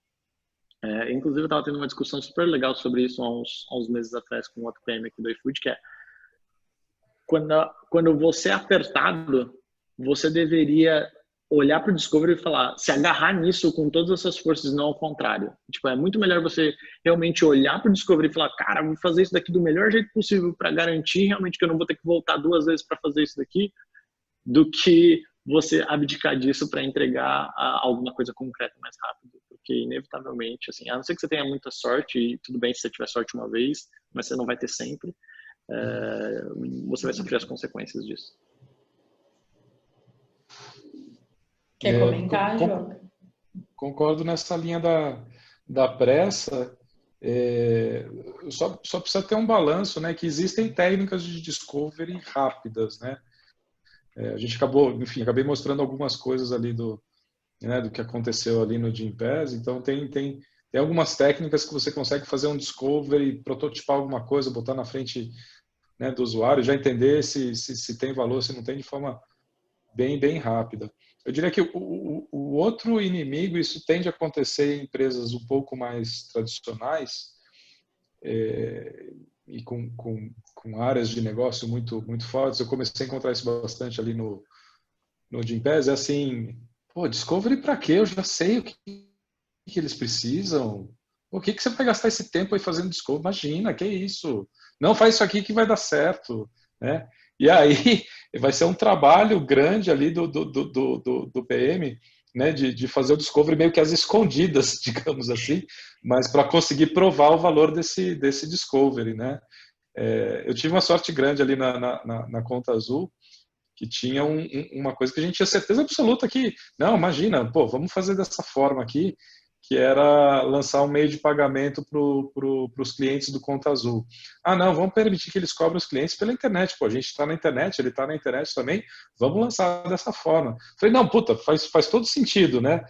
inclusive eu estava tendo uma discussão super legal sobre isso há uns meses atrás com outro PM aqui do iFood, que é quando você é apertado, você deveria olhar para o Discovery e falar, se agarrar nisso com todas as suas forças, não ao contrário. Tipo, é muito melhor você realmente olhar para o Discovery e falar, cara, vou fazer isso daqui do melhor jeito possível para garantir realmente que eu não vou ter que voltar 2 vezes para fazer isso daqui, do que você abdicar disso para entregar alguma coisa concreta mais rápido. Porque, inevitavelmente, assim, a não ser que você tenha muita sorte, e tudo bem se você tiver sorte uma vez, mas você não vai ter sempre, você vai sofrer as consequências disso. Quer comentar, Joca? Concordo nessa linha da pressa. Só precisa ter um balanço, né? Que existem técnicas de discovery rápidas, né? A gente acabei mostrando algumas coisas ali do que aconteceu ali no Gympass. Então tem algumas técnicas que você consegue fazer um discovery, prototipar alguma coisa, botar na frente, né, do usuário, já entender se tem valor, se não tem, de forma bem rápida. Eu diria que o outro inimigo, isso tende a acontecer em empresas um pouco mais tradicionais e com áreas de negócio muito fortes. Eu comecei a encontrar isso bastante ali no Gympass. É assim, Discovery para quê? Eu já sei o que eles precisam. O que você vai gastar esse tempo aí fazendo Discovery? Imagina, que isso? Não faz isso aqui que vai dar certo, né? E aí vai ser um trabalho grande ali do PM, né, de fazer o Discovery meio que às escondidas, digamos assim, mas para conseguir provar o valor desse Discovery, né? Eu tive uma sorte grande ali na Conta Azul, que tinha uma coisa que a gente tinha certeza absoluta que, não, imagina, vamos fazer dessa forma aqui, que era lançar um meio de pagamento para os clientes do Conta Azul. Não, vamos permitir que eles cobrem os clientes pela internet. A gente está na internet, ele está na internet também, vamos lançar dessa forma. Falei, não, faz todo sentido, né?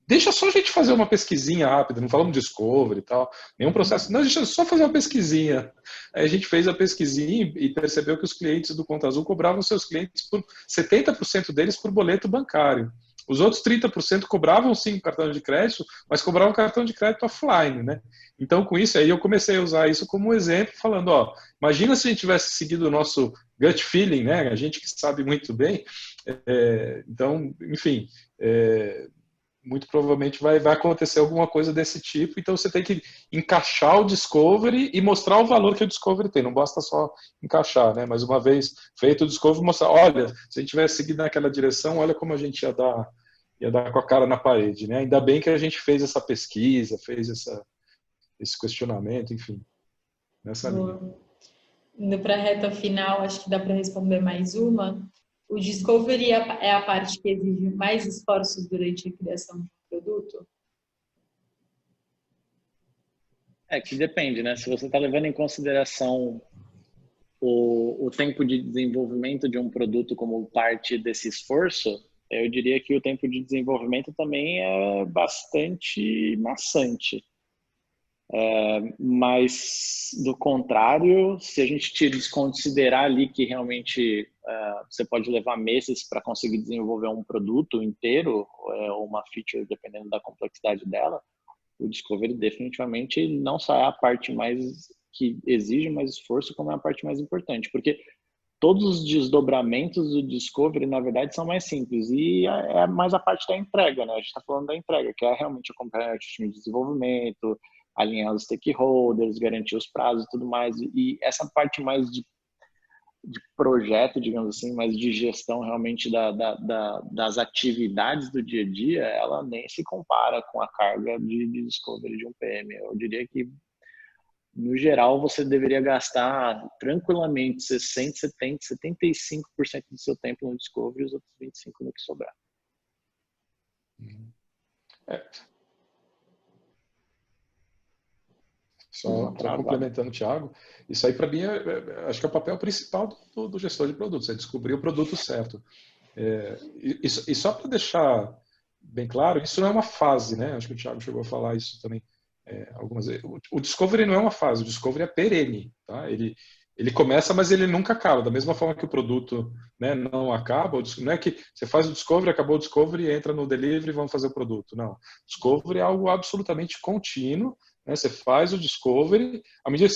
Deixa só a gente fazer uma pesquisinha rápida, não falamos de Discovery e tal, nenhum processo, não, deixa só fazer uma pesquisinha. Aí a gente fez a pesquisinha e percebeu que os clientes do Conta Azul cobravam seus clientes por 70% deles por boleto bancário. Os outros 30% cobravam sim cartão de crédito, mas cobravam cartão de crédito offline, né? Então, com isso, aí eu comecei a usar isso como exemplo, falando, ó, imagina se a gente tivesse seguido o nosso gut feeling, né? A gente que sabe muito bem. Então, enfim, muito provavelmente vai acontecer alguma coisa desse tipo, então você tem que encaixar o Discovery e mostrar o valor que o Discovery tem, não basta só encaixar, né? Mas uma vez feito o Discovery, mostrar, olha, se a gente tivesse seguido naquela direção, olha como a gente ia dar com a cara na parede, né? Ainda bem que a gente fez essa pesquisa, fez esse questionamento, enfim, nessa linha. Indo para a reta final, acho que dá para responder mais uma. O Discovery é a parte que exige mais esforços durante a criação de um produto? Que depende, né? Se você está levando em consideração o tempo de desenvolvimento de um produto como parte desse esforço, eu diria que o tempo de desenvolvimento também é bastante maçante. Mas, do contrário, se a gente desconsiderar ali que realmente você pode levar meses para conseguir desenvolver um produto inteiro, ou uma feature, dependendo da complexidade dela, o Discovery definitivamente não só é a parte mais que exige mais esforço, como é a parte mais importante, porque todos os desdobramentos do Discovery, na verdade, são mais simples, e é mais a parte da entrega, né? A gente está falando da entrega, que é realmente acompanhar o time de desenvolvimento, alinhar os stakeholders, garantir os prazos e tudo mais, e essa parte mais de projeto, digamos assim, mais de gestão realmente das atividades do dia a dia, ela nem se compara com a carga de Discovery de um PM. Eu diria que, no geral, você deveria gastar tranquilamente 60%, 70%, 75% do seu tempo no Discovery e os outros 25% no que sobrar. Só complementando o Thiago, isso aí para mim acho que é o papel principal do gestor de produtos, é descobrir o produto certo. E só para deixar bem claro, isso não é uma fase, né? Acho que o Thiago chegou a falar isso também algumas vezes. O Discovery não é uma fase, o Discovery é perene, tá? Ele começa, mas ele nunca acaba. Da mesma forma que o produto, né, não acaba, não é que você faz o Discovery, acabou o Discovery, entra no Delivery e vamos fazer o produto. Não. Discovery é algo absolutamente contínuo, né? Você faz o Discovery, à medida que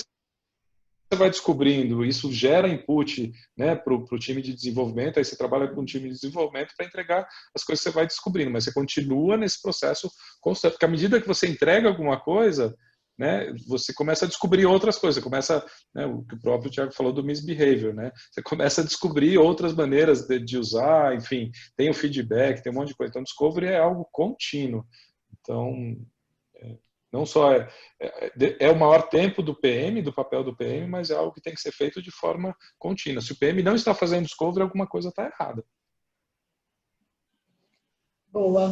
você vai descobrindo, isso gera input, né, para o time de desenvolvimento, aí você trabalha com o time de desenvolvimento para entregar as coisas que você vai descobrindo, mas você continua nesse processo constante, porque à medida que você entrega alguma coisa, né, você começa a descobrir outras coisas, você começa, né, o que o próprio Thiago falou do misbehavior, né, você começa a descobrir outras maneiras de usar, enfim, tem o feedback, tem um monte de coisa, então discovery é algo contínuo, então não só é o maior tempo do PM, do papel do PM, mas é algo que tem que ser feito de forma contínua. Se o PM não está fazendo discovery, alguma coisa está errada. Boa.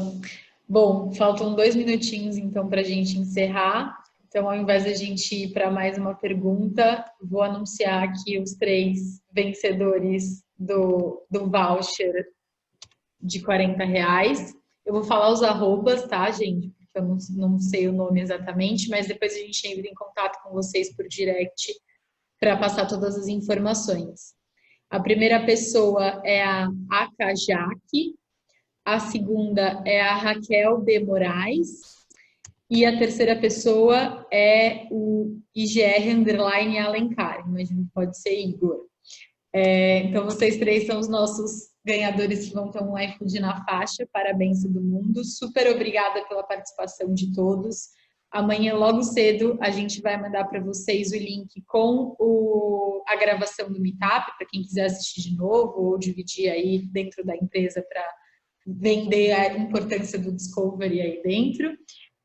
Bom, faltam 2 minutinhos então para a gente encerrar. Então, ao invés de a gente ir para mais uma pergunta, vou anunciar aqui os 3 vencedores do voucher de R$40. Eu vou falar os arrobas, tá, gente? Porque eu não sei o nome exatamente, mas depois a gente entra em contato com vocês por direct para passar todas as informações. A primeira pessoa é a Akajaki, a segunda é a Raquel B. Moraes e a terceira pessoa é o IGR_Alencar, imagino que pode ser Igor. Então, vocês 3 são os nossos ganhadores que vão ter um iFood na faixa. Parabéns, todo mundo. Super obrigada pela participação de todos. Amanhã, logo cedo, a gente vai mandar para vocês o link com a gravação do Meetup, para quem quiser assistir de novo ou dividir aí dentro da empresa para vender a importância do Discovery aí dentro.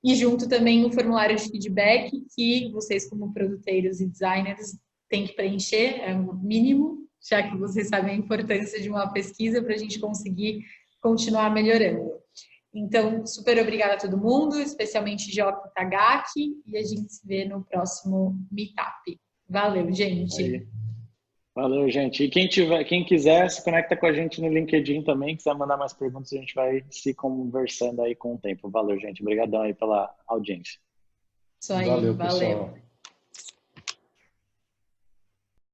E junto também o formulário de feedback que vocês, como produteiros e designers, têm que preencher, é o mínimo, já que vocês sabem a importância de uma pesquisa para a gente conseguir continuar melhorando. Então, super obrigada a todo mundo, especialmente Jota Tagaki, e a gente se vê no próximo Meetup. Valeu, gente! Aí. Valeu, gente. E quem quiser, se conecta com a gente no LinkedIn também, quiser mandar mais perguntas, a gente vai se conversando aí com o tempo. Valeu, gente. Obrigadão aí pela audiência. Isso aí, Valeu, valeu. pessoal.